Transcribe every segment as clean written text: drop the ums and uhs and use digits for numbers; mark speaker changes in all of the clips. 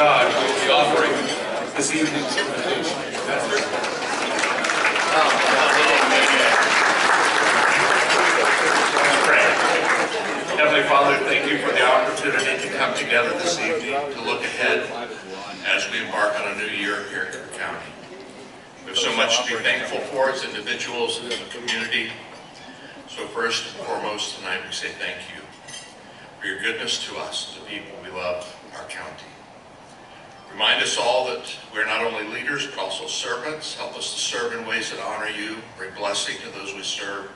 Speaker 1: God who will be offering this evening's invitation.
Speaker 2: Heavenly Father, thank you for the opportunity to come together this evening to look ahead as we embark on a new year here in Kern County. We have so much to be thankful for as individuals and as a community. So first and foremost tonight we say thank you for your goodness to us, the people we love, our county. Remind us all that we're not only leaders but also servants. Help us to serve in ways that honor you, bring blessing to those we serve.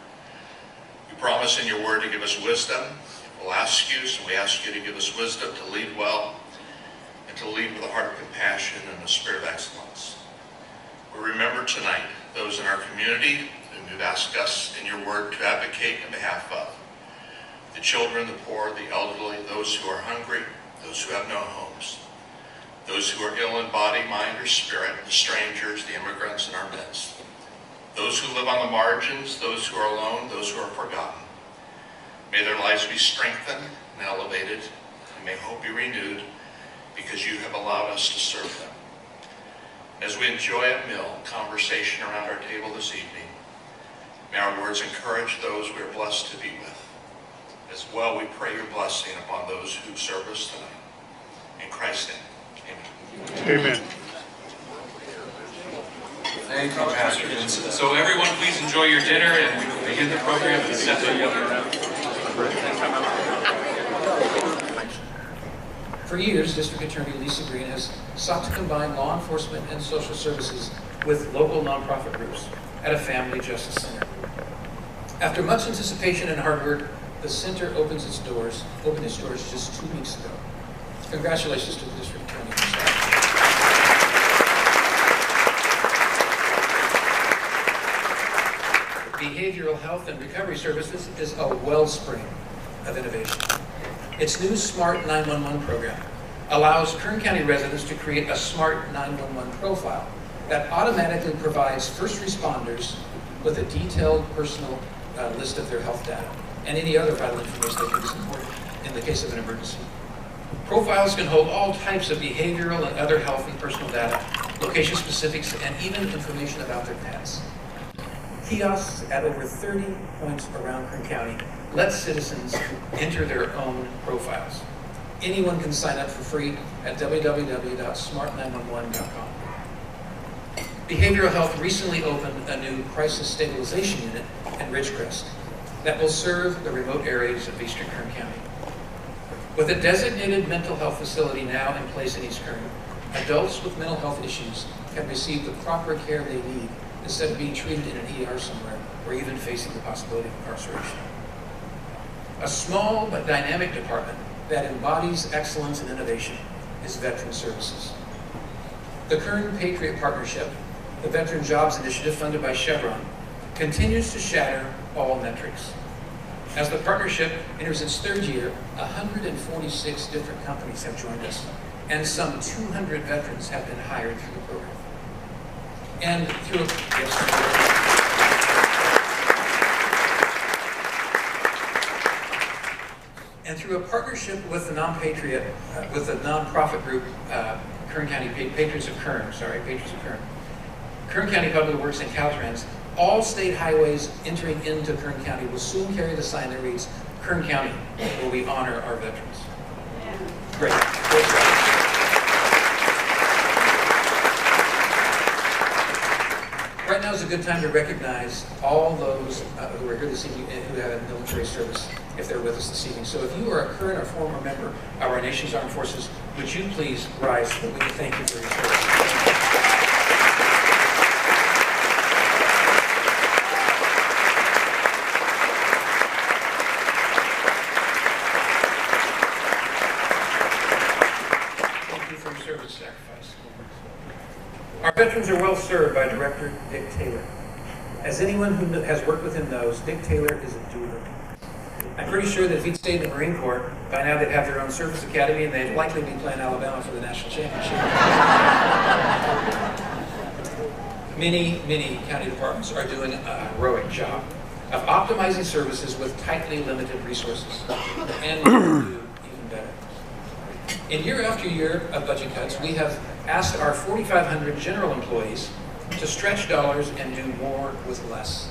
Speaker 2: You promise in your word to give us wisdom. We'll ask you, so we ask you to give us wisdom to lead well and to lead with a heart of compassion and a spirit of excellence. We remember tonight those in our community whom you've asked us in your word to advocate in behalf of. The children, the poor, the elderly, those who are hungry, those who have no homes, those who are ill in body, mind, or spirit, the strangers, the immigrants in our midst, those who live on the margins, those who are alone, those who are forgotten. May their lives be strengthened and elevated, and may hope be renewed because you have allowed us to serve them. As we enjoy a meal, conversation around our table this evening, may our words encourage those we are blessed to be with. As well, we pray your blessing upon those who serve us tonight. In Christ's name, amen.
Speaker 3: Amen.
Speaker 1: Thank you, Pastor Vincent. So everyone, please enjoy your dinner and begin the program and set the
Speaker 4: For years, District Attorney Lisa Green has sought to combine law enforcement and social services with local nonprofit groups at a family justice center. After much anticipation and hard work, the center opened its doors just 2 weeks ago. Congratulations to the District Attorney and staff. Behavioral Health and Recovery Services is a wellspring of innovation. Its new Smart 911 program allows Kern County residents to create a Smart 911 profile that automatically provides first responders with a detailed personal list of their health data and any other vital information that can be supported in the case of an emergency. Profiles can hold all types of behavioral and other health and personal data, location specifics, and even information about their pets. Kiosks at over 30 points around Kern County let citizens enter their own profiles. Anyone can sign up for free at www.smart911.com. Behavioral Health recently opened a new crisis stabilization unit in Ridgecrest that will serve the remote areas of eastern Kern County. With a designated mental health facility now in place in East Kern, adults with mental health issues can receive the proper care they need instead of being treated in an ER somewhere or even facing the possibility of incarceration. A small but dynamic department that embodies excellence and innovation is Veteran Services. The Kern Patriot Partnership, the Veteran Jobs Initiative funded by Chevron, continues to shatter all metrics. As the partnership enters its third year, 146 different companies have joined us, and some 200 veterans have been hired through the program. And through a partnership with the with the nonprofit group, Kern County Patriots of Kern, Kern County Public Works and Caltrans, all state highways entering into Kern County will soon carry the sign that reads, "Kern County, where we honor our veterans." Great. Great job. Right now is a good time to recognize all those who are here this evening and who have a military service, if they're with us this evening. So if you are a current or former member of our nation's armed forces, would you please rise so that we can thank you for your service. Our veterans are well served by Director Dick Taylor. As anyone who has worked with him knows, Dick Taylor is a doer. I'm pretty sure that if he'd stayed in the Marine Corps, by now they'd have their own service academy and they'd likely be playing Alabama for the national championship. Many county departments are doing a heroic job of optimizing services with tightly limited resources. And we can do even better. In year after year of budget cuts, we have asked our 4,500 general employees to stretch dollars and do more with less.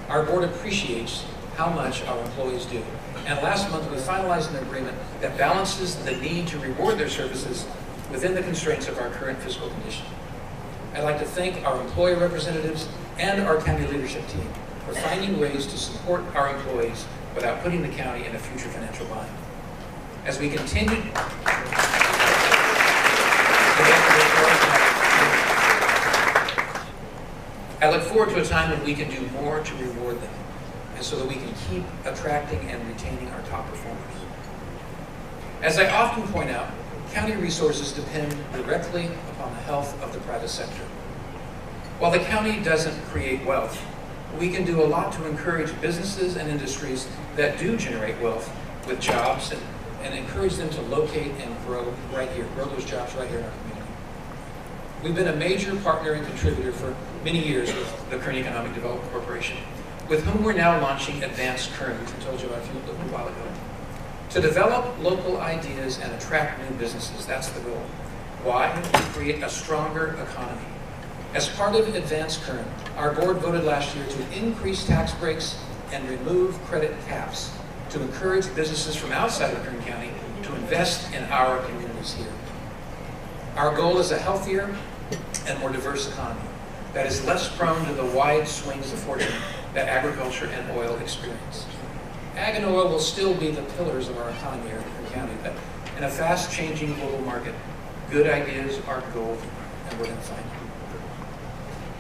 Speaker 4: Our board appreciates how much our employees do. And last month, we finalized an agreement that balances the need to reward their services within the constraints of our current fiscal condition. I'd like to thank our employee representatives and our county leadership team for finding ways to support our employees without putting the county in a future financial bind. As we continue, I look forward to a time when we can do more to reward them, and so that we can keep attracting and retaining our top performers. As I often point out, county resources depend directly upon the health of the private sector. While the county doesn't create wealth, we can do a lot to encourage businesses and industries that do generate wealth with jobs and encourage them to locate and grow right here, grow those jobs right here in our community. We've been a major partner and contributor for many years with the Kern Economic Development Corporation, with whom we're now launching Advanced Kern, which I told you about a little while ago. To develop local ideas and attract new businesses, that's the goal. Why? To create a stronger economy. As part of Advanced Kern, our board voted last year to increase tax breaks and remove credit caps to encourage businesses from outside of Kern County to invest in our communities here. Our goal is a healthier and more diverse economy that is less prone to the wide swings of fortune that agriculture and oil experience. Ag and oil will still be the pillars of our economy here in Kern County, but in a fast-changing global market, good ideas are gold, and we're going to find them.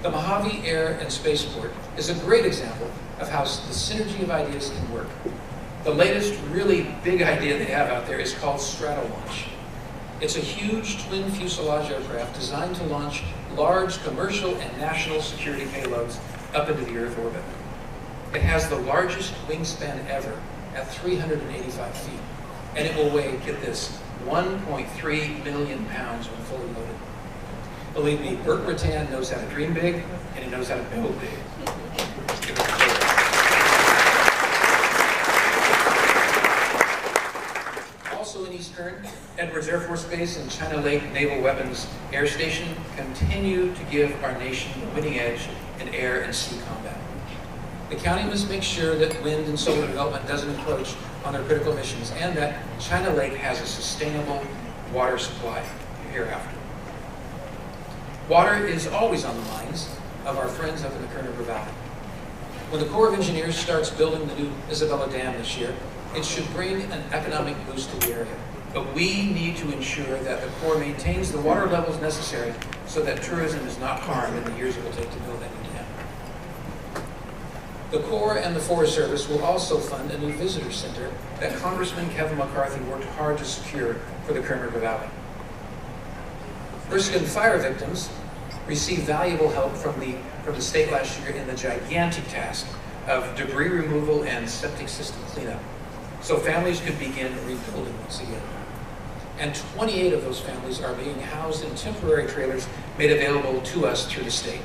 Speaker 4: The Mojave Air and Spaceport is a great example of how the synergy of ideas can work. The latest really big idea they have out there is called Stratolaunch. It's a huge twin fuselage aircraft designed to launch large commercial and national security payloads up into the Earth orbit. It has the largest wingspan ever at 385 feet, and it will weigh, get this, 1.3 million pounds when fully loaded. Believe me, Burt Rutan knows how to dream big, and he knows how to build big. Also in East Kern, Edwards Air Force Base and China Lake Naval Weapons Air Station continue to give our nation the winning edge in air and sea combat. The county must make sure that wind and solar development doesn't encroach on their critical missions, and that China Lake has a sustainable water supply hereafter. Water is always on the minds of our friends up in the Kern River Valley. When the Corps of Engineers starts building the new Isabella Dam this year, it should bring an economic boost to the area. But we need to ensure that the Corps maintains the water levels necessary so that tourism is not harmed in the years it will take to build that new dam. The Corps and the Forest Service will also fund a new visitor center that Congressman Kevin McCarthy worked hard to secure for the Kern River Valley. Briskin fire victims received valuable help from the state last year in the gigantic task of debris removal and septic system cleanup, so families could begin rebuilding once again. And 28 of those families are being housed in temporary trailers made available to us through the state.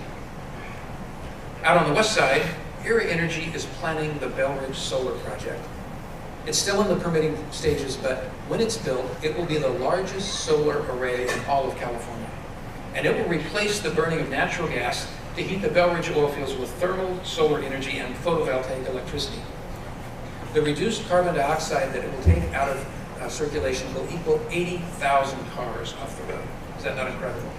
Speaker 4: Out on the west side, Erie Energy is planning the Belridge Solar Project. It's still in the permitting stages, but when it's built, it will be the largest solar array in all of California. And it will replace the burning of natural gas to heat the Belridge oil fields with thermal solar energy and photovoltaic electricity. The reduced carbon dioxide that it will take out of circulation will equal 80,000 cars off the road. Is that not incredible?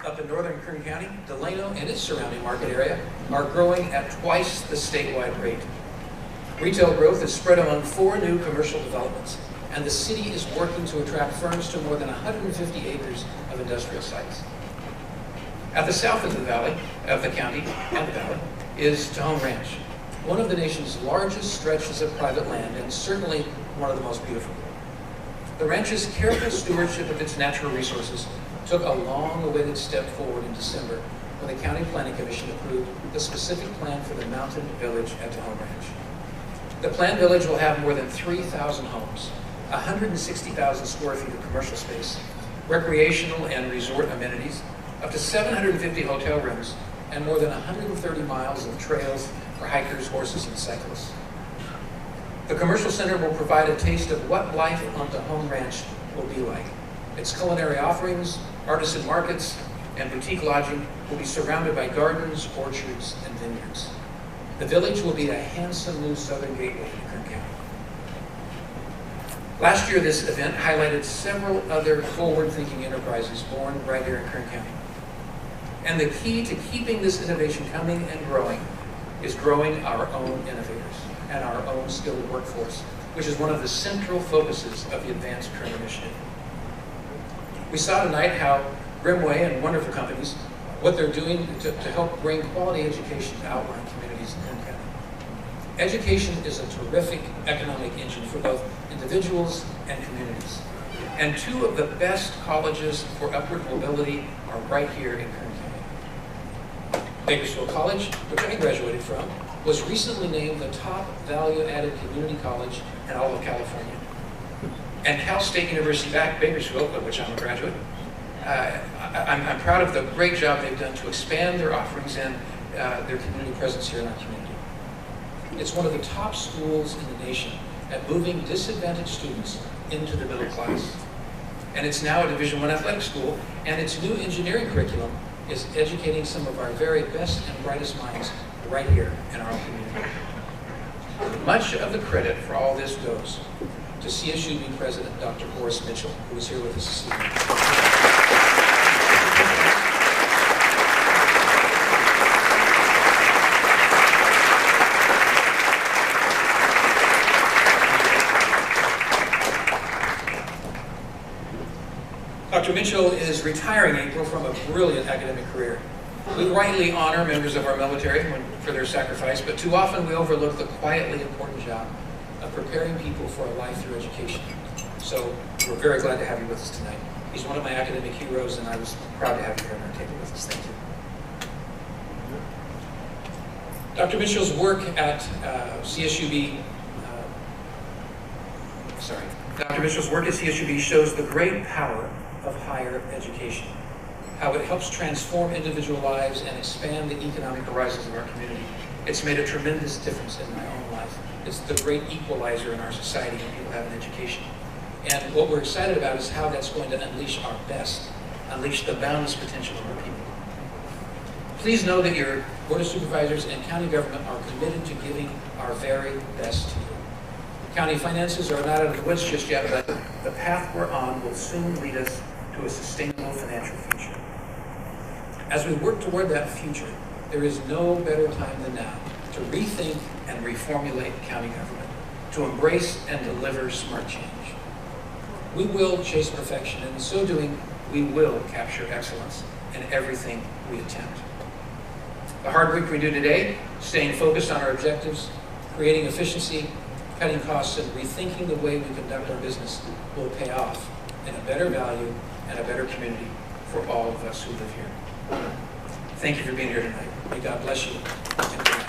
Speaker 4: Up in northern Kern County, Delano and its surrounding market area are growing at twice the statewide rate. Retail growth is spread among 4 new commercial developments, and the city is working to attract firms to more than 150 acres of industrial sites. At the south of the valley, of the county and the valley, is Tahone Ranch, one of the nation's largest stretches of private land and certainly one of the most beautiful. The ranch's careful stewardship of its natural resources took a long-awaited step forward in December when the County Planning Commission approved the specific plan for the mountain village at Tahone Ranch. The planned village will have more than 3,000 homes, 160,000 square feet of commercial space, recreational and resort amenities, up to 750 hotel rooms, and more than 130 miles of trails for hikers, horses, and cyclists. The commercial center will provide a taste of what life on the home ranch will be like. Its culinary offerings, artisan markets, and boutique lodging will be surrounded by gardens, orchards, and vineyards. The village will be a handsome new southern gateway to Kern County. Last year, this event highlighted several other forward-thinking enterprises born right here in Kern County. And the key to keeping this innovation coming and growing is growing our own innovators and our own skilled workforce, which is one of the central focuses of the Advanced Kern Initiative. We saw tonight how Grimway and wonderful companies, what they're doing to help bring quality education to outlying communities in Kern County. Education is a terrific economic engine for both individuals and communities. And two of the best colleges for upward mobility are right here in Kern County. Bakersfield College, which I graduated from, was recently named the top value-added community college in all of California. And Cal State University Bakersfield, of which I'm a graduate, I'm proud of the great job they've done to expand their offerings and their community presence here in our community. It's one of the top schools in the nation at moving disadvantaged students into the middle class. And it's now a Division I athletic school, and its new engineering curriculum is educating some of our very best and brightest minds right here in our own community. Much of the credit for all this goes to CSUB President Dr. Horace Mitchell, who is here with us this evening. Dr. Mitchell is retiring in April from a brilliant academic career. We rightly honor members of our military for their sacrifice, but too often we overlook the quietly important job of preparing people for a life through education. So we're very glad to have you with us tonight. He's one of my academic heroes, and I was proud to have you here on our table with us. Thank you. Dr. Mitchell's work at CSUB, Dr. Mitchell's work at CSUB shows the great power of higher education, how it helps transform individual lives and expand the economic horizons of our community. It's made a tremendous difference in my own life. It's the great equalizer in our society when people have an education. And what we're excited about is how that's going to unleash our best, unleash the boundless potential of our people. Please know that your Board of Supervisors and county government are committed to giving our very best to you. County finances are not out of the woods just yet, but the path we're on will soon lead us to a sustainable financial future. As we work toward that future, there is no better time than now to rethink and reformulate county government, to embrace and deliver smart change. We will chase perfection, and in so doing, we will capture excellence in everything we attempt. The hard work we do today, staying focused on our objectives, creating efficiency, cutting costs, and rethinking the way we conduct our business will pay off in a better value and a better community for all of us who live here. Thank you for being here tonight. May God bless you. And good night.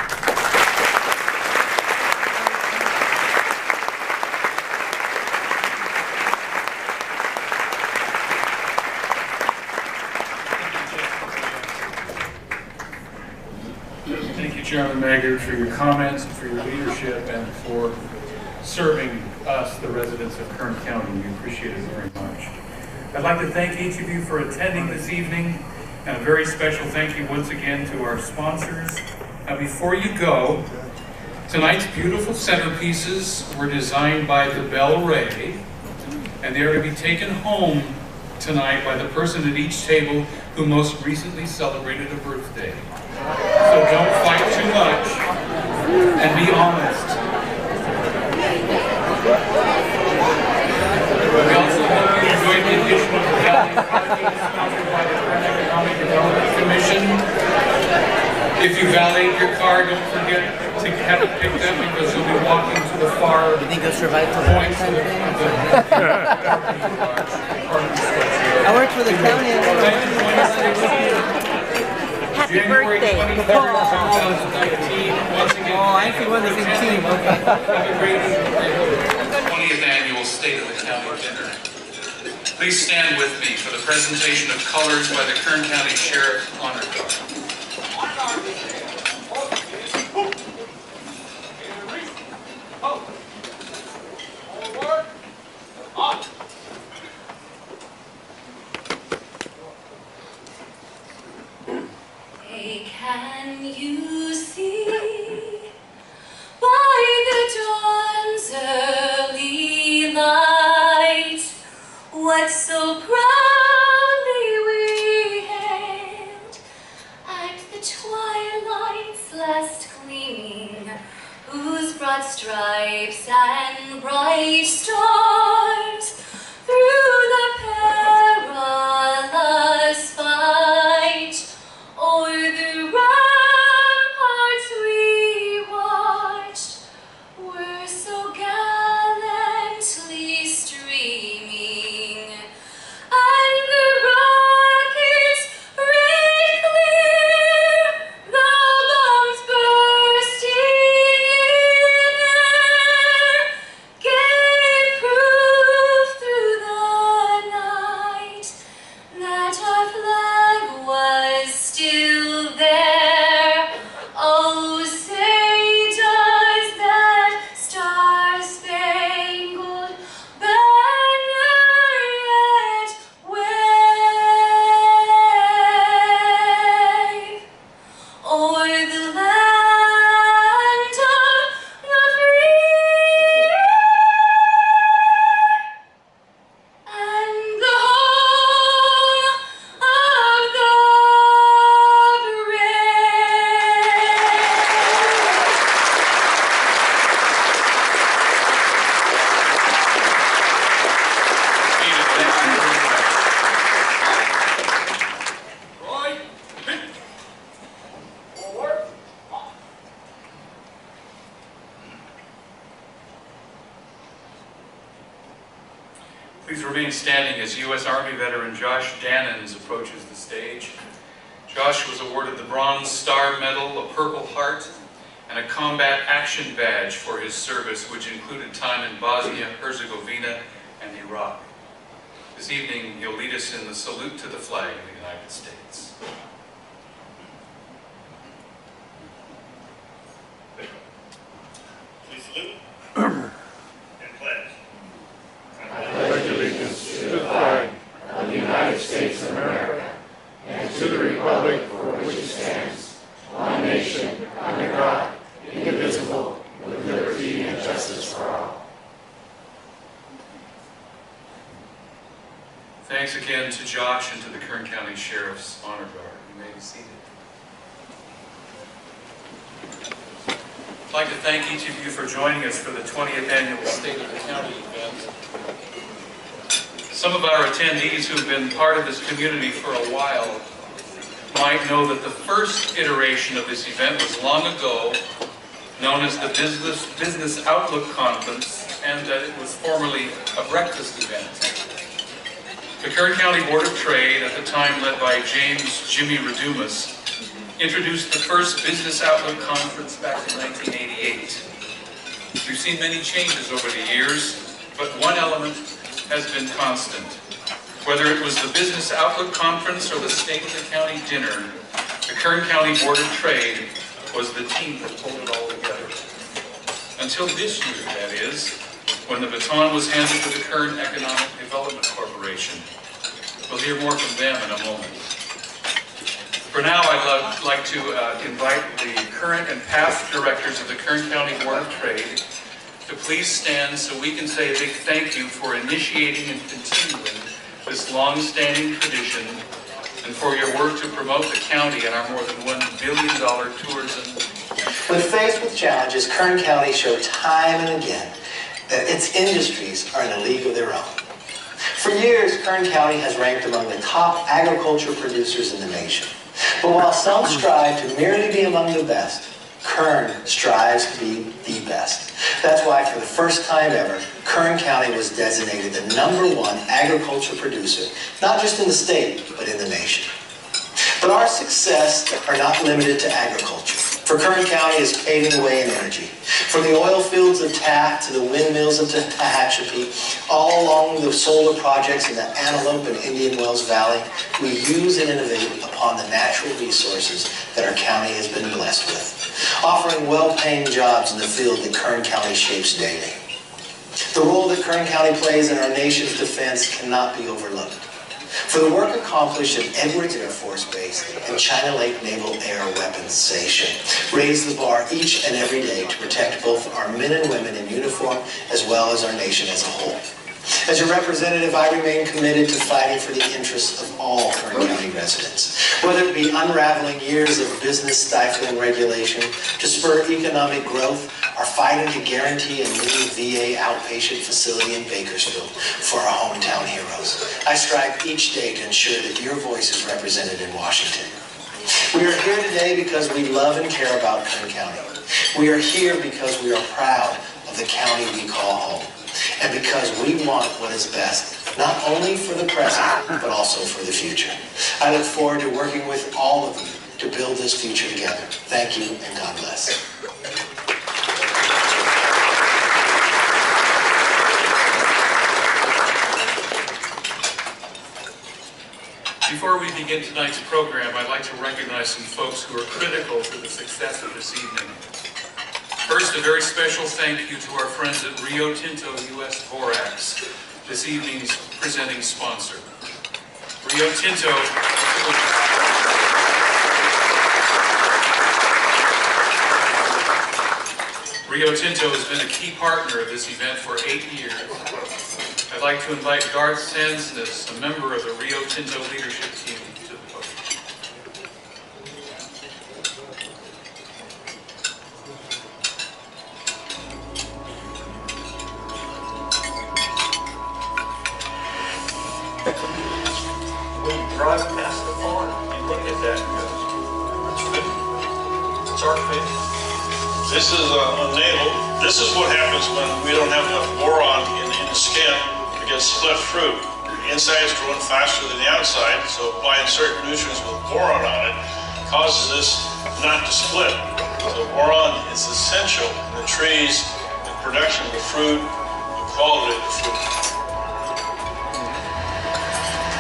Speaker 3: Thank you, Chairman Maggard, for your comments and for your leadership and for serving us, the residents of Kern County. We appreciate it very much. I'd like to thank each of you for attending this evening, and a very special thank you once again to our sponsors. Now, before you go, tonight's beautiful centerpieces were designed by the Bell Ray, and they are to be taken home tonight by the person at each table who most recently celebrated a birthday. So don't fight too much, and be honest. We also hope you enjoyed the addition of the Valley Parking sponsored by the Kern Economic Development Commission. If you valeted your car, don't forget to have it picked up because you'll be walking to the far points of the
Speaker 5: I worked for the county. Happy birthday.
Speaker 3: January 23rd, 2019. Once again,
Speaker 5: I see one that's in team. Okay.
Speaker 3: have a great evening.
Speaker 1: 20th Annual State of the County Dinner. Please stand with me for the presentation of colors by the Kern County Sheriff Honor Guard.
Speaker 6: stripes and bright stars through the perilous fight. O'er the ramparts we watched were so gallantly streaming, and the rockets red clear, the bombs bursting in air, gave proof through the night that our flag was still there. Oh, say does that star-spangled banner yet wave o'er the land of the free and the home of the
Speaker 3: Please remain standing as U.S. Army veteran Josh Dannons approaches the stage. Josh was awarded the Bronze Star Medal, a Purple Heart, and a Combat Action Badge for his service, which included time in Bosnia, Herzegovina, and Iraq. This evening, he'll lead us in the salute to the flag of the United States.
Speaker 2: Please salute and pledge.
Speaker 7: I pledge allegiance to the flag of the United States of America and to the republic for which it stands, one nation, under God, indivisible, with liberty and justice for all.
Speaker 3: Thanks again to Josh and to the Kern County Sheriff's Honor Guard. You may be seated. I'd like to thank each of you for joining us for the 20th Annual State of the County event. Some of our attendees who've been part of this community for a while might know that the first iteration of this event was long ago, known as the Business Outlook Conference, and that it was formerly a breakfast event. The Kern County Board of Trade, at the time led by James Jimmy Redumas, introduced the first Business Outlook Conference back in 1988. We've seen many changes over the years, but one element has been constant. Whether it was the Business Outlook Conference or the State of the County Dinner, the Kern County Board of Trade was the team that pulled it all together. Until this year, that is, when the baton was handed to the Kern Economic Development Corporation. We'll hear more from them in a moment. For now, I'd like to invite the current and past directors of the Kern County Board of Trade to please stand so we can say a big thank you for initiating and continuing this long-standing tradition and for your work to promote the county and our more than $1 billion tourism.
Speaker 8: When faced with challenges, Kern County showed time and again that its industries are in a league of their own. For years, Kern County has ranked among the top agriculture producers in the nation. But while some strive to merely be among the best, Kern strives to be the best. That's why for the first time ever, Kern County was designated the #1 agriculture producer, not just in the state, but in the nation. But our success are not limited to agriculture. For Kern County is paving the way in energy. From the oil fields of Taft to the windmills of Tehachapi, all along the solar projects in the Antelope and Indian Wells Valley, we use and innovate upon the natural resources that our county has been blessed with, offering well-paying jobs in the field that Kern County shapes daily. The role that Kern County plays in our nation's defense cannot be overlooked. For the work accomplished at Edwards Air Force Base and China Lake Naval Air Weapons Station raise the bar each and every day to protect both our men and women in uniform as well as our nation as a whole. As your representative, I remain committed to fighting for the interests of all Kern County residents, whether it be unraveling years of business-stifling regulation to spur economic growth are fighting to guarantee a new VA outpatient facility in Bakersfield for our hometown heroes. I strive each day to ensure that your voice is represented in Washington. We are here today because we love and care about Kern County. We are here because we are proud of the county we call home, and because we want what is best, not only for the present, but also for the future. I look forward to working with all of you to build this future together. Thank you, and God bless.
Speaker 3: Before we begin tonight's program, I'd like to recognize some folks who are critical to the success of this evening. First, a very special thank you to our friends at Rio Tinto US Borax, this evening's presenting sponsor. Rio Tinto has been a key partner of this event for 8 years. I'd like to invite Garth Sansness, a member of the Rio Tinto leadership team, to the podium.
Speaker 7: When you drive past the farm, you look at that and go, that's good. It's our fish. This is unnailed. This is what happens when we don't have enough boron in the skin to get split fruit. The inside is growing faster than the outside, so applying certain nutrients with boron on it causes this not to split. So boron is essential in the trees, the production of the fruit, the quality of the fruit.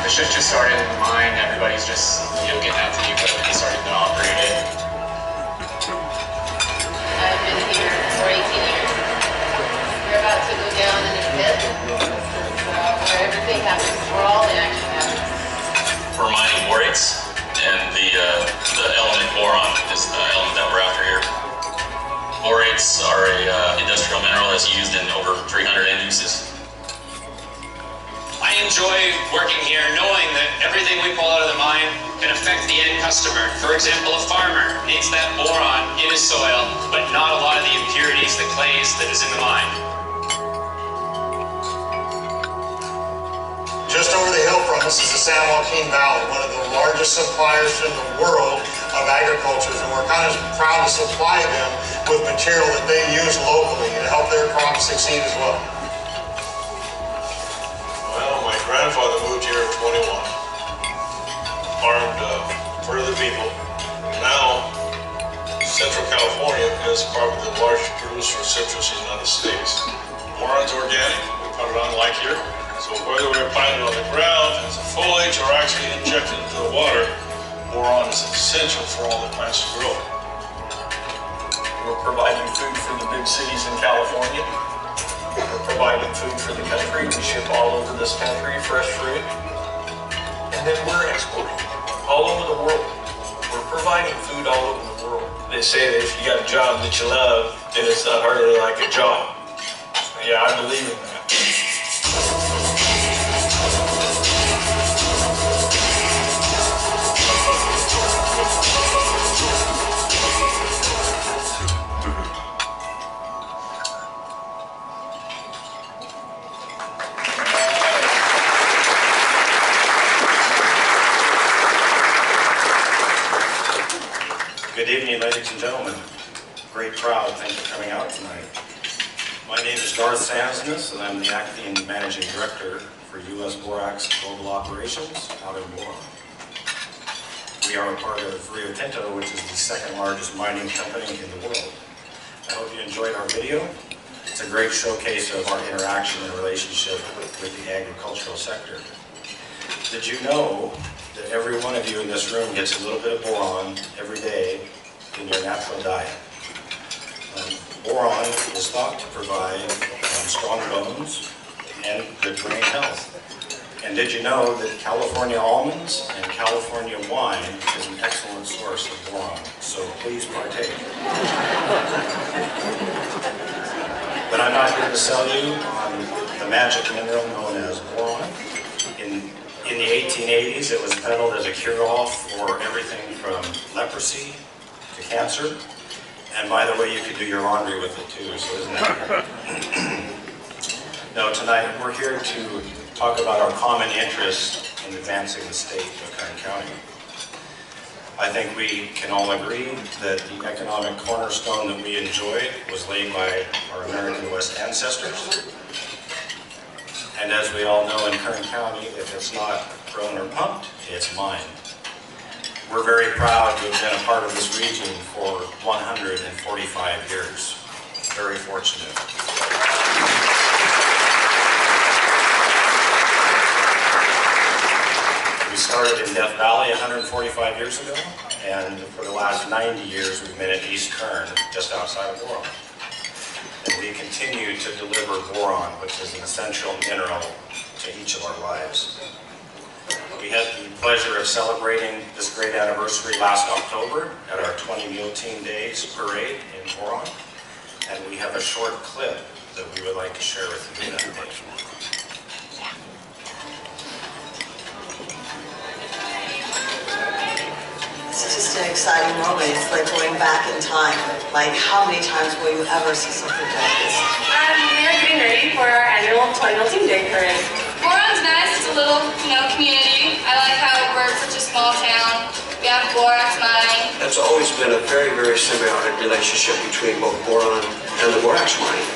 Speaker 9: The shift just started in the mine. Everybody's just, getting out to the equipment and starting to operate it.
Speaker 10: I've been here for 18 years. We're about to go down in a pit where everything happens, where all the action happens.
Speaker 9: We're mining borates, and the element boron is the element that we're after here. Borates are a industrial mineral that's used in over 300 end uses.
Speaker 11: I enjoy working here knowing that everything we pull out of the mine can affect the end customer. For example, a farmer needs that boron in his soil, but not a lot of the impurities, the clays that is in the mine.
Speaker 12: Just over the hill from us is the San Joaquin Valley, one of the largest suppliers in the world of agriculture, and we're kind of proud to supply them with material that they use locally to help their crops succeed as well.
Speaker 7: Well, my grandfather moved here at 21, farmed for the people. Now, Central California is probably the largest producer of citrus in the United States. Boron's organic, we put it on like here. So whether we're planting it on the ground as a foliage or actually injected into the water, boron is essential for all the plants to grow.
Speaker 13: We're providing food for the big cities in California. We're providing food for the country. We ship all over this country fresh fruit. And then we're exporting all over the world. We're providing food all over the world. They say that if you got a job that you love, then it's not hardly like a job. Yeah, I believe in that.
Speaker 14: Good evening, ladies and gentlemen. Great crowd. Thanks for coming out tonight. My name is Garth Sansness, and I'm the acting managing director for U.S. Borax Global Operations out in Boron. We are a part of Rio Tinto, which is the second largest mining company in the world. I hope you enjoyed our video. It's a great showcase of our interaction and relationship with the agricultural sector. Did you know that every one of you in this room gets a little bit of boron every day in your natural diet? Boron is thought to provide strong bones and good brain health. And did you know that California almonds and California wine is an excellent source of boron? So please partake. But I'm not here to sell you on the magic mineral known as boron. In the 1880s, it was peddled as a cure-all for everything from leprosy to cancer. And by the way, you can do your laundry with it too, so isn't that great? No, tonight we're here to talk about our common interest in advancing the state of Kern County. I think we can all agree that the economic cornerstone that we enjoy was laid by our American West ancestors. And as we all know in Kern County, if it's not grown or pumped, it's mined. We're very proud to have been a part of this region for 145 years. Very fortunate. We started in Death Valley 145 years ago, and for the last 90 years we've been at East Kern, just outside of Boron. And we continue to deliver boron, which is an essential mineral to each of our lives. We had the pleasure of celebrating this great anniversary last October at our 20 Mule Team Days parade in Boron, and we have a short clip that we would like to share with you that day.
Speaker 15: It's just an exciting moment. It's like going back in time. Like, how many times will you ever see something like this?
Speaker 6: We are getting ready for our annual 20 Team Day Parade. Boron's nice. It's a little, community. I like how we're such a small town. We have borax mining.
Speaker 16: That's always been a very, very symbiotic relationship between both boron and the borax mining.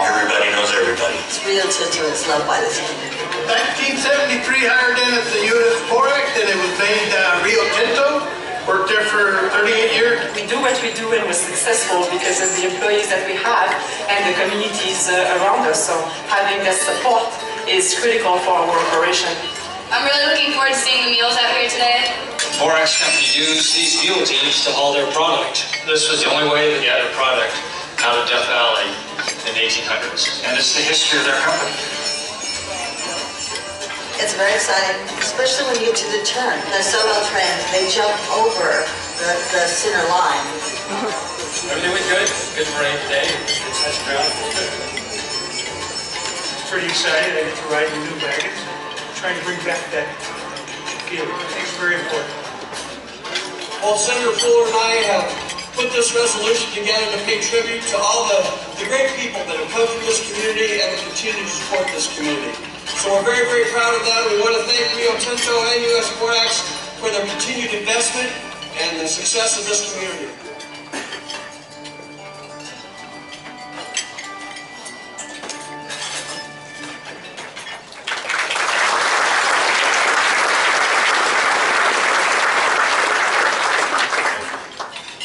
Speaker 14: Everybody knows everybody.
Speaker 15: It's Rio Tinto. It's loved by this community.
Speaker 17: 1973 hired in at the U.S. Borax, and it was made Rio Tinto. Worked there for 38 years.
Speaker 18: We do what we do and we're successful because of the employees that we have and the communities around us. So having their support is critical for our operation.
Speaker 6: I'm really looking forward to seeing the meals out here today.
Speaker 11: Borax Company used these mule teams to haul their product. This was the only way that you had a product out of Death Valley in the 1800s. And it's the history of their company.
Speaker 15: It's very exciting, especially when you get to the turn. They're so well trained. They jump over the center line.
Speaker 11: Everything went good. Good parade today. It's nice crowd.
Speaker 19: It's pretty exciting. I get to ride the new wagons. Trying to bring back that feel. I think it's very important.
Speaker 20: Well, Senator Fuller and I have put this resolution together to pay tribute to all the great people that have come from this community and that continue to support this community. So we're very, very proud of that. We want to thank Rio Tinto and U.S. Borax for their continued investment and the success of this community.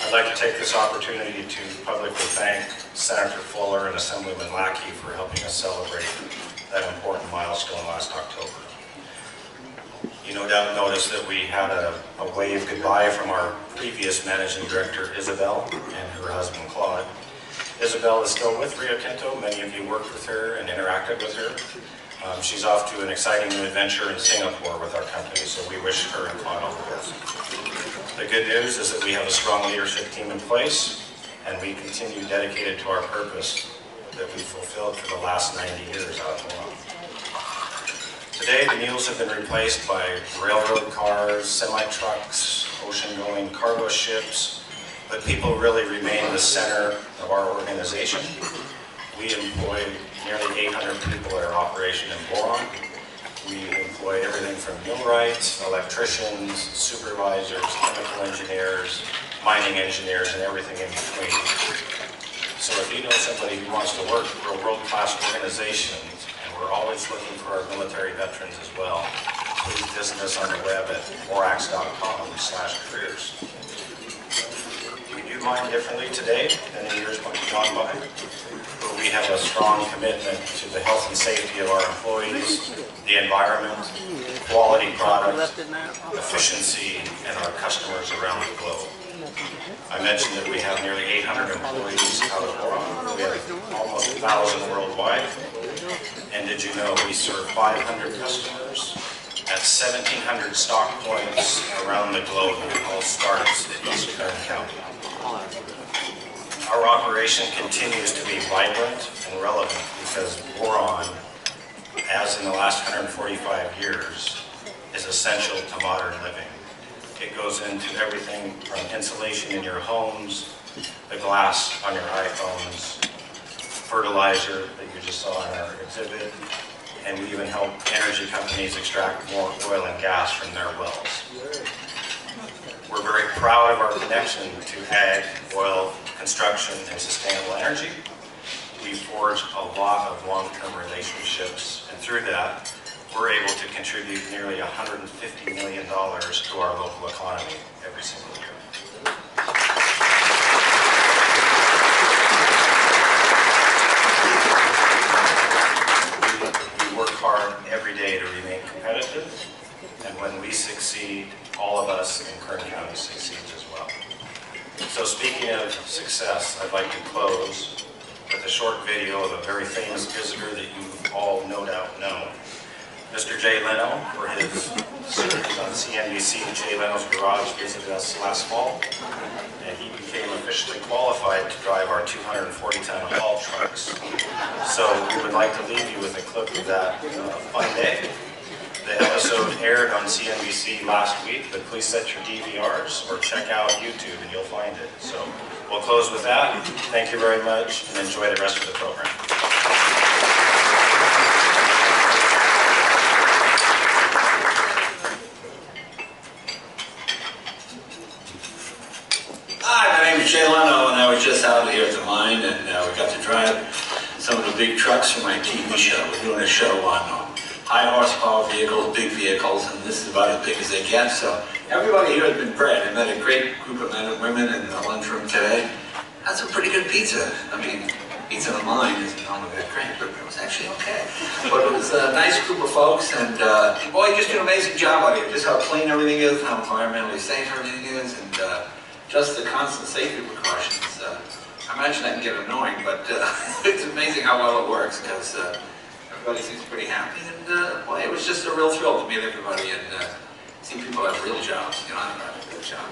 Speaker 14: I'd like to take this opportunity to publicly thank Senator Fuller and Assemblyman Lackey for helping us celebrate that important milestone last October. You no doubt noticed that we had a wave goodbye from our previous managing director, Isabel, and her husband, Claude. Isabel is still with Rio Tinto. Many of you worked with her and interacted with her. She's off to an exciting new adventure in Singapore with our company, so we wish her and Claude all the best. The good news is that we have a strong leadership team in place, and we continue dedicated to our purpose that we fulfilled for the last 90 years out of Boron. Today, the mules have been replaced by railroad cars, semi-trucks, ocean-going cargo ships, but people really remain the center of our organization. We employ nearly 800 people at our operation in Boron. We employ everything from millwrights, electricians, supervisors, chemical engineers, mining engineers, and everything in between. So if you know somebody who wants to work for a world-class organization, and we're always looking for our military veterans as well, please visit us on the web at borax.com/careers. We do mine differently today than in years gone by. We have a strong commitment to the health and safety of our employees, the environment, quality product, efficiency, and our customers around the globe. I mentioned that we have nearly 800 employees out of Boron. We have almost 1,000 worldwide. And did you know we serve 500 customers at 1,700 stock points around the globe, and it all starts in East Kern County. Our operation continues to be vibrant and relevant because boron, as in the last 145 years, is essential to modern living. It goes into everything from insulation in your homes, the glass on your iPhones, fertilizer that you just saw in our exhibit, and we even help energy companies extract more oil and gas from their wells. We're very proud of our connection to ag, oil, construction, and sustainable energy. We forge a lot of long-term relationships, and through that, we're able to contribute nearly $150 million to our local economy every single year. We work hard every day to remain competitive, and when we succeed, all of us in Kern County succeeds as well. So speaking of success, I'd like to close with a short video of a very famous visitor that you all no doubt know. Mr. Jay Leno, for his series on CNBC, Jay Leno's Garage, visited us last fall, and he became officially qualified to drive our 240-ton haul trucks. So we would like to leave you with a clip of that fun day. The episode aired on CNBC last week, but please set your DVRs or check out YouTube and you'll find it. So we'll close with that. Thank you very much and enjoy the rest of the program.
Speaker 21: Hi, my name is Jay Leno, and I was just out here at the mine, and we got to drive some of the big trucks for my TV show. We're doing a show on high horsepower vehicles, big vehicles, and this is about as big as they get. So everybody here has been bred. I met a great group of men and women in the lunchroom today. Had some pretty good pizza. I mean, pizza in the mine isn't normally that great, but it was actually okay. But it was a nice group of folks, and boy, you just did an amazing job out here. Just how clean everything is, how environmentally safe everything is, and just the constant safety precautions. I imagine that can get annoying, but it's amazing how well it works, because everybody seems pretty happy, and boy, it was just a real thrill to meet everybody and see people have real jobs. You know, I don't have a real job.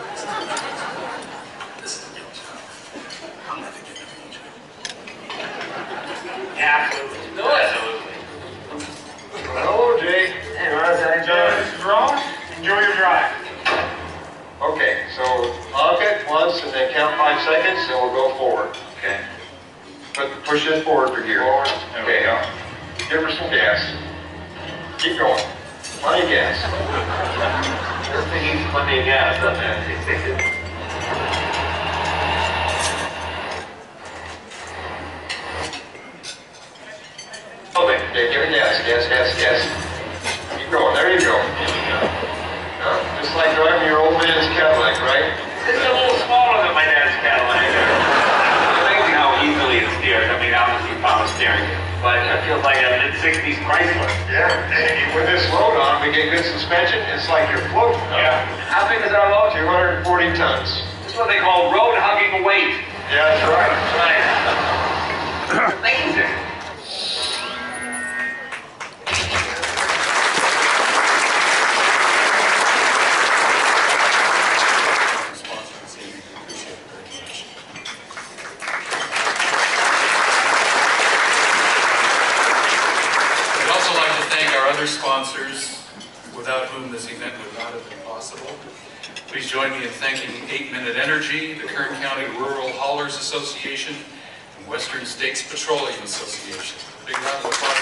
Speaker 21: This is a real job. I'm never getting a real job.
Speaker 22: Absolutely. No, absolutely. Hello, Jay. Hey, Ron. This is Ron. Enjoy your drive. Okay, so honk it once and then count 5 seconds and we'll go forward. Okay. Push this forward for gear. Forward. Okay, give her some gas. Keep going. Plenty of gas. Everything needs plenty of gas, doesn't it? Okay, give her gas, gas. Keep going, there you go. Just like driving your old man's Cadillac, right? It's a little smaller than my dad's Cadillac. It's amazing how easily it steers. I mean, obviously power steering, but it feels like a mid-60s Chrysler. Yeah, and with this load on, we get good suspension. It's like you're floating. Yeah. How big is our load? 240 tons. This is what they call road hugging weight. Yeah, that's right. Right. Amazing.
Speaker 3: Sponsors, without whom this event would not have been possible. Please join me in thanking 8 Minute Energy, the Kern County Rural Haulers Association, and Western States Petroleum Association. Big round of applause.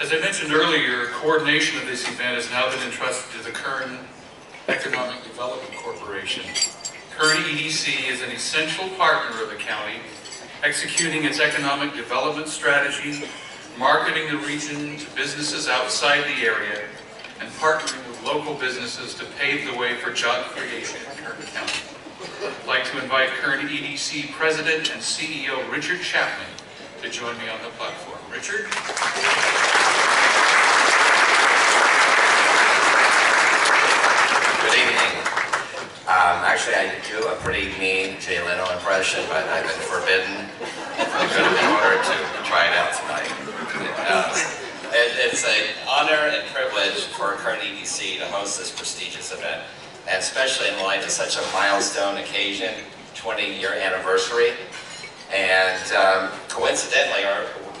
Speaker 3: As I mentioned earlier, coordination of this event has now been entrusted to the Kern Economic Development Corporation. Kern EDC is an essential partner of the county, executing its economic development strategy, marketing the region to businesses outside the area, and partnering with local businesses to pave the way for job creation in Kern County. I'd like to invite Kern EDC President and CEO Richard Chapman to join me on the platform. Richard?
Speaker 23: Good evening. Actually, I do a pretty mean Jay Leno impression, but I've been forbidden in order to try it out tonight. It's an honor and privilege for Kern EDC to host this prestigious event, and especially in light of such a milestone occasion, 20-year anniversary. And coincidentally,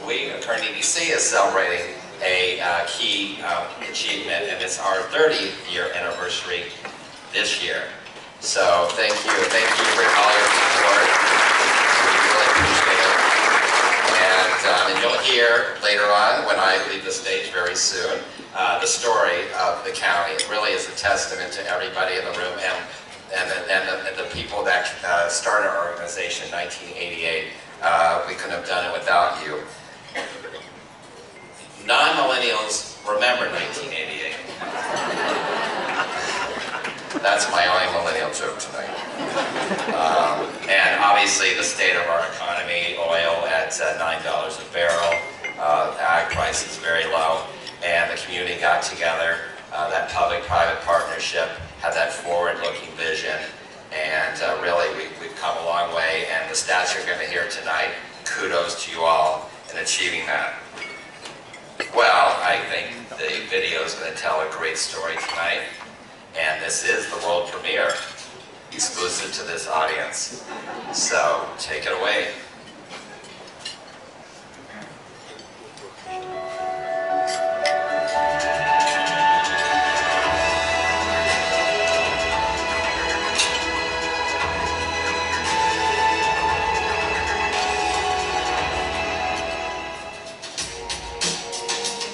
Speaker 23: we at Kern EDC is celebrating a key achievement, and it's our 30th year anniversary this year. So thank you for all your support. We really appreciate it. And you'll hear later on, when I leave the stage very soon, the story of the county. It really is a testament to everybody in the room and the people that started our organization in 1988. We couldn't have done it without you. Non-millennials remember 1988. That's my only millennial joke tonight. And obviously the state of our economy, oil at $9 a barrel, ag prices very low, and the community got together, that public-private partnership had that forward-looking vision, and really we've come a long way, and the stats you're going to hear tonight, kudos to you all in achieving that. Well, I think the video is going to tell a great story tonight, and this is the world premiere, exclusive to this audience. So, take it away.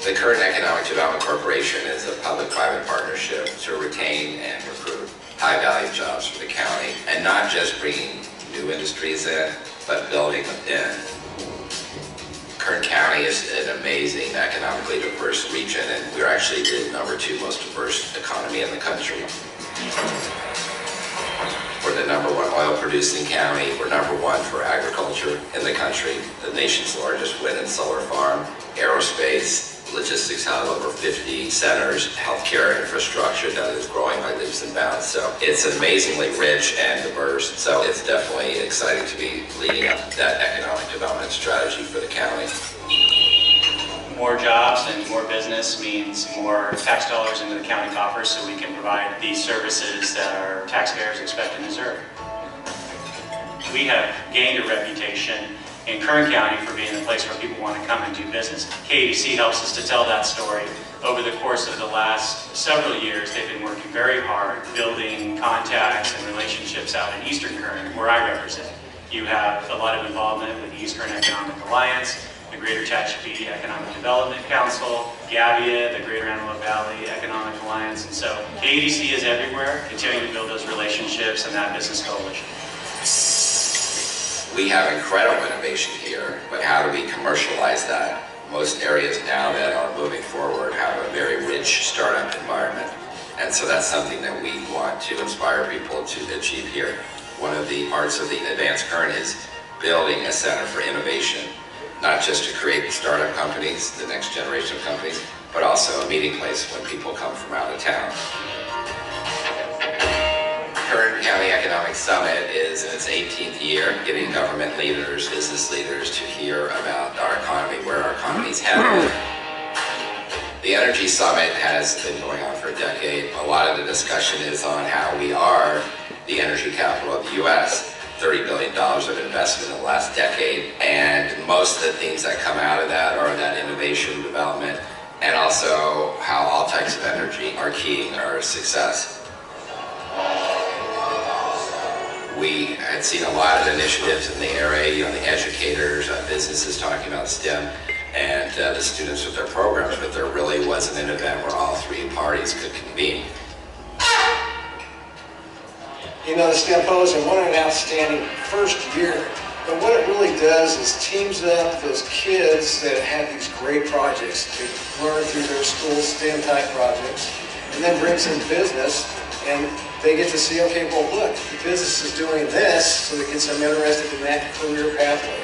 Speaker 23: The Kern Economic Development Corporation is a public-private partnership to retain and recruit high-value jobs for the county, and not just bringing new industries in, but building them in. Kern County is an amazing, economically diverse region, and we're actually the #2 most diverse economy in the country. We're the #1 oil-producing county. We're #1 for agriculture in the country, the nation's largest wind and solar farm, aerospace, logistics hub, over 50 centers, healthcare infrastructure that is growing by leaps and bounds. So it's amazingly rich and diverse. So it's definitely exciting to be leading up that economic development strategy for the county.
Speaker 1: More jobs and more business means more tax dollars into the county coffers, so we can provide these services that our taxpayers expect and deserve. We have gained a reputation in Kern County for being the place where people want to come and do business. KDC helps us to tell that story. Over the course of the last several years, they've been working very hard, building contacts and relationships out in Eastern Kern, where I represent. You have a lot of involvement with the East Kern Economic Alliance, the Greater Tehachapi Economic Development Council, GAVIA, the Greater Antelope Valley Economic Alliance, and so KDC is everywhere, continuing to build those relationships and that business coalition.
Speaker 23: We have incredible innovation here, but how do we commercialize that? Most areas now that are moving forward have a very rich startup environment, and so that's something that we want to inspire people to achieve here. One of the parts of the Advanced Kern is building a center for innovation, not just to create startup companies, the next generation of companies, but also a meeting place when people come from out of town. Kern County Economic Summit is in its 18th year, getting government leaders, business leaders to hear about our economy, where our economy's headed. The Energy Summit has been going on for a decade. A lot of the discussion is on how we are the energy capital of the U.S. $30 billion of investment in the last decade, and most of the things that come out of that are that innovation development, and also how all types of energy are key in our success. We had seen a lot of initiatives in the area, the educators, businesses talking about STEM, and the students with their programs, but there really wasn't an event where all three parties could convene.
Speaker 4: You know, the STEMPosium, what an outstanding first year. But what it really does is teams up those kids that have these great projects to learn through their school STEM type projects, and then brings in business, and they get to see, okay, well look, the business is doing this, so it gets them interested in that career pathway.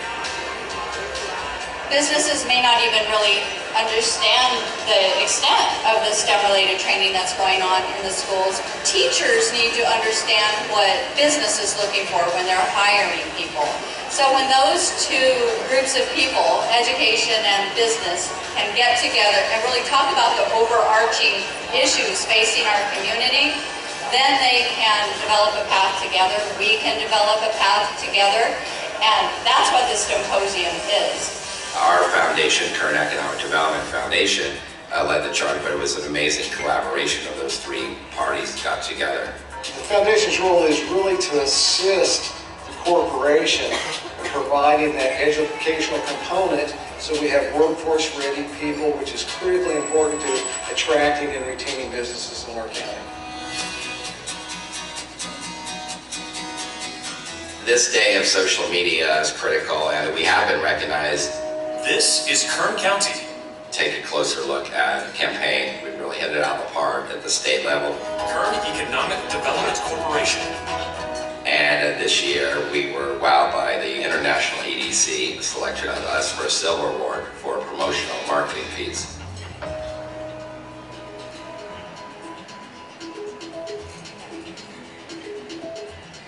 Speaker 6: Businesses may not even really understand the extent of the STEM-related training that's going on in the schools. Teachers need to understand what business is looking for when they're hiring people. So when those two groups of people, education and business, can get together and really talk about the overarching issues facing our community, then they can develop a path together, we can develop a path together, and that's what this symposium is.
Speaker 23: Our foundation, Kern Economic Development Foundation, led the charge, but it was an amazing collaboration of those three parties got together.
Speaker 4: The foundation's role is really to assist the corporation in providing that educational component so we have workforce-ready people, which is critically important to attracting and retaining businesses in our county.
Speaker 23: This day of social media is critical, and we have been recognized.
Speaker 2: This is Kern County.
Speaker 23: Take a closer look at the campaign. We really hit it out of the park at the state level.
Speaker 2: Kern Economic Development Corporation.
Speaker 23: And this year, we were wowed by the International EDC selection of us for a silver award for promotional marketing fees.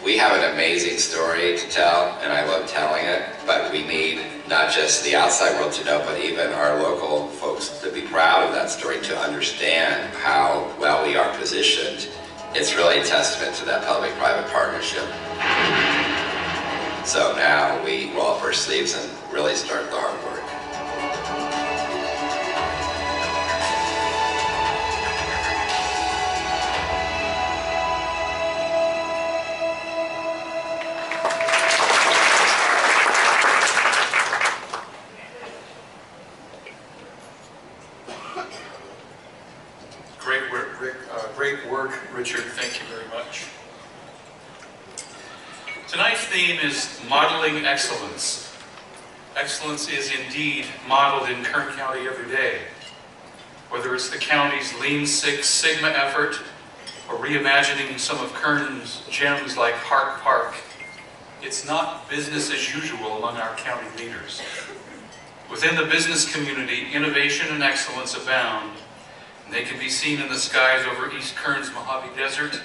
Speaker 23: We have an amazing story to tell, and I love telling it, but we need not just the outside world to know, but even our local folks to be proud of that story, to understand how well we are positioned. It's really a testament to that public-private partnership. So now we roll up our sleeves and really start the hard work.
Speaker 3: Great work, Richard. Thank you very much. Tonight's theme is modeling excellence. Excellence is indeed modeled in Kern County every day. Whether it's the county's Lean Six Sigma effort or reimagining some of Kern's gems like Hart Park, it's not business as usual among our county leaders. Within the business community, innovation and excellence abound. They can be seen in the skies over East Kern's Mojave Desert,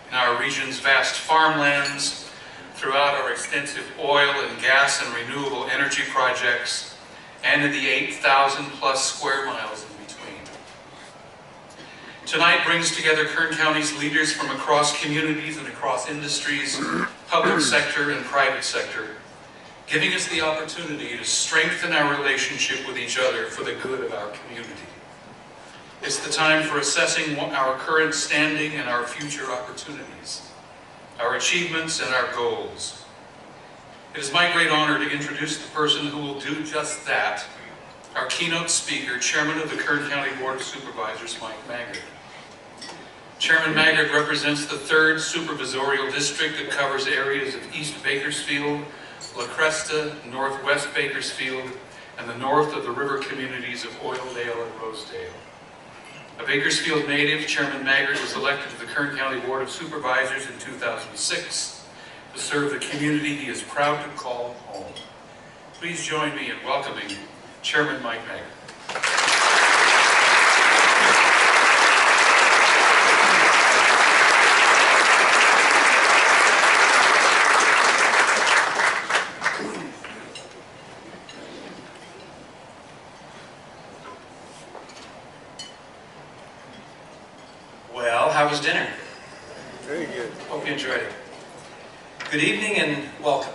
Speaker 3: in our region's vast farmlands, throughout our extensive oil and gas and renewable energy projects, and in the 8,000 plus square miles in between. Tonight brings together Kern County's leaders from across communities and across industries, public sector and private sector, giving us the opportunity to strengthen our relationship with each other for the good of our community. It's the time for assessing our current standing and our future opportunities, our achievements and our goals. It is my great honor to introduce the person who will do just that, our keynote speaker, Chairman of the Kern County Board of Supervisors, Mike Maggard. Chairman Maggard represents the 3rd Supervisorial District that covers areas of East Bakersfield, La Cresta, Northwest Bakersfield, and the north of the river communities of Oildale and Rosedale. A Bakersfield native, Chairman Maggard was elected to the Kern County Board of Supervisors in 2006 to serve the community he is proud to call home. Please join me in welcoming Chairman Mike Maggard.
Speaker 2: How was dinner?
Speaker 7: Very good.
Speaker 2: Hope you enjoyed it. Good evening and welcome.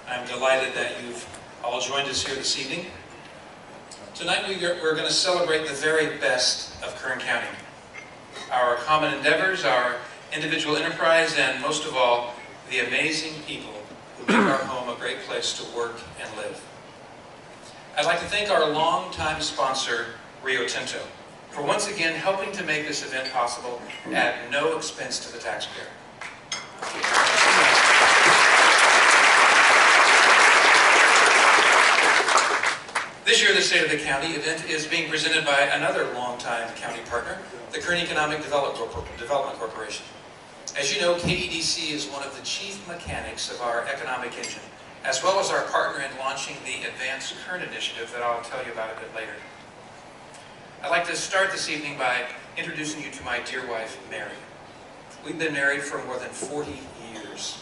Speaker 2: I'm delighted that you've all joined us here this evening. Tonight we're going to celebrate the very best of Kern County. Our common endeavors, our individual enterprise, and most of all, the amazing people who make our home a great place to work and live. I'd like to thank our longtime sponsor, Rio Tinto, for once again helping to make this event possible at no expense to the taxpayer. This year, the State of the County event is being presented by another longtime county partner, the Kern Economic Development Corporation. As you know, KEDC is one of the chief mechanics of our economic engine, as well as our partner in launching the Advanced Kern Initiative that I'll tell you about a bit later. I'd like to start this evening by introducing you to my dear wife, Mary. We've been married for more than 40 years.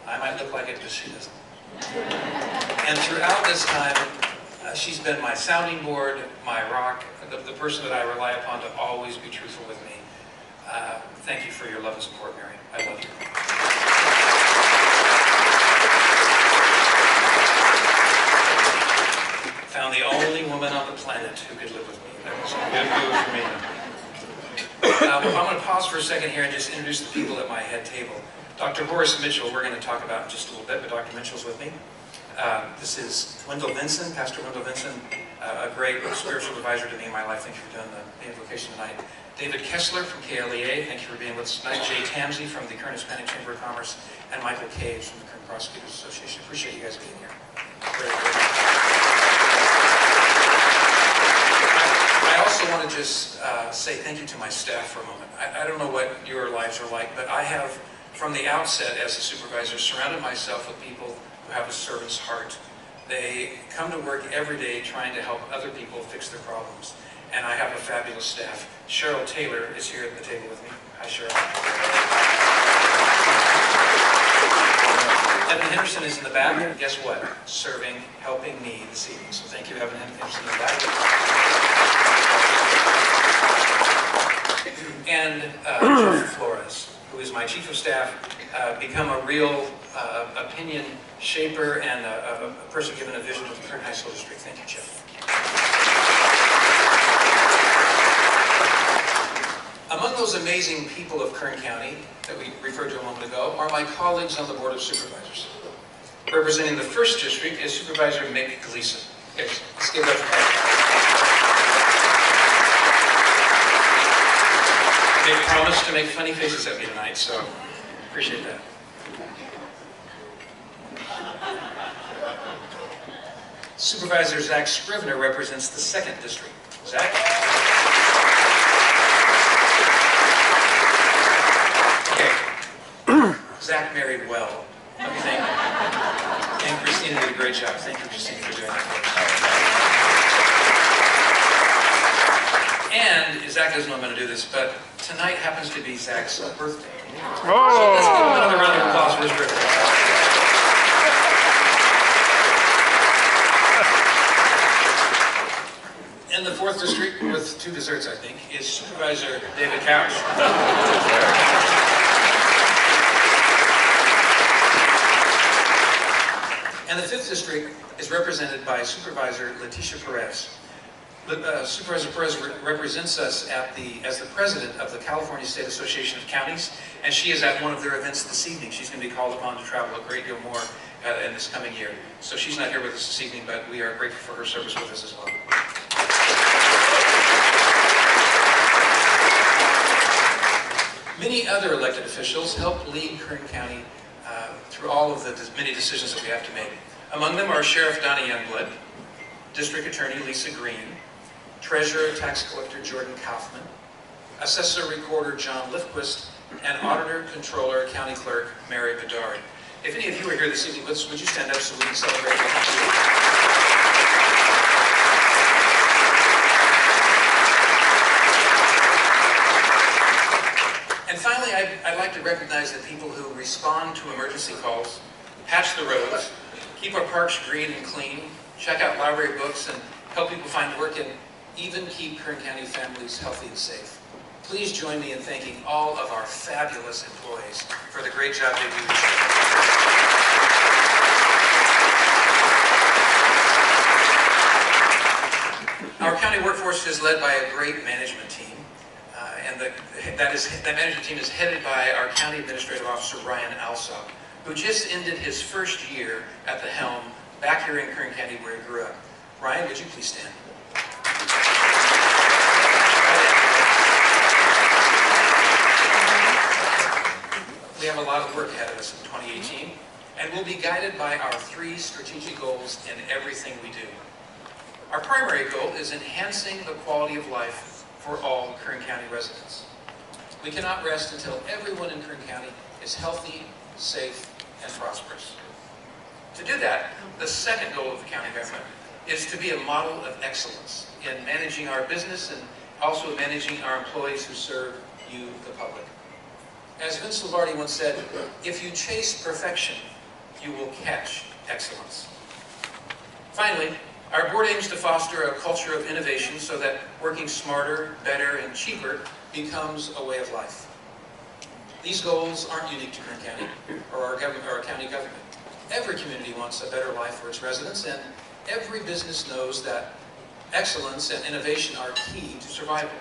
Speaker 2: I might look like it, but she doesn't. And throughout this time, she's been my sounding board, my rock, the person that I rely upon to always be truthful with me. Thank you for your love and support, Mary. I love you. second here and just introduce the people at my head table. Dr. Horace Mitchell, we're going to talk about in just a little bit, but Dr. Mitchell's with me. This is Wendell Vinson, Pastor Wendell Vinson, a great spiritual advisor to me in my life. Thank you for doing the invocation tonight. David Kessler from KLEA, thank you for being with us tonight. Jay Tamsey from the Kern Hispanic Chamber of Commerce, and Michael Cage from the Kern Prosecutors Association. Appreciate you guys being here. Very good. I also want to just say thank you to my staff for a moment. I don't know what your lives are like, but I have, from the outset as a supervisor, surrounded myself with people who have a servant's heart. They come to work every day trying to help other people fix their problems. And I have a fabulous staff. Cheryl Taylor is here at the table with me. Hi, Cheryl. Evan Henderson is in the back. Guess what? Serving, helping me this evening. So thank you, Evan Henderson in the back. And Jeff Flores, who is my chief of staff, become a real opinion shaper and a person given a vision of the Kern High School District. Thank you, Jeff. Among those amazing people of Kern County that we referred to a moment ago are my colleagues on the Board of Supervisors. Representing the 1st District is Supervisor Mick Gleason. Okay, let's give that for Mick. Mick promised to make funny faces at me tonight, so appreciate that. Supervisor Zach Scrivener represents the 2nd District. Zach? Zach married well. What do you think? And Christina did a great job. Thank you, Christina, for doing that for us. And Zach doesn't know I'm going to do this, but tonight happens to be Zach's birthday. So let's give him another round of applause for his birthday. In the 4th District, with 2 desserts, I think, is Supervisor David Couch. And the 5th District is represented by Supervisor Leticia Perez. Supervisor Perez represents us as the president of the California State Association of Counties, and she is at one of their events this evening. She's going to be called upon to travel a great deal more in this coming year. So she's not here with us this evening, but we are grateful for her service with us as well. Many other elected officials help lead Kern County through all of the many decisions that we have to make. Among them are Sheriff Donnie Youngblood, District Attorney Lisa Green, Treasurer Tax Collector Jordan Kaufman, Assessor Recorder John Lifquist, and Auditor Controller County Clerk Mary Bedard. If any of you are here this evening with us, would you stand up so we can celebrate with you? And finally, I'd like to recognize the people who respond to emergency calls, patch the roads, keep our parks green and clean, check out library books, and help people find work, and even keep Kern County families healthy and safe. Please join me in thanking all of our fabulous employees for the great job they do. Our county workforce is led by a great management team. And that management team is headed by our County Administrative Officer, Ryan Alsop, who just ended his 1st year at the helm back here in Kern County where he grew up. Ryan, would you please stand? We have a lot of work ahead of us in 2018, and we'll be guided by our 3 strategic goals in everything we do. Our primary goal is enhancing the quality of life for all Kern County residents. We cannot rest until everyone in Kern County is healthy, safe, and prosperous. To do that, the 2nd goal of the county government is to be a model of excellence in managing our business and also managing our employees who serve you, the public. As Vince Lombardi once said, if you chase perfection, you will catch excellence. Finally, our board aims to foster a culture of innovation so that working smarter, better, and cheaper becomes a way of life. These goals aren't unique to Kern County or our county government. Every community wants a better life for its residents, and every business knows that excellence and innovation are key to survival.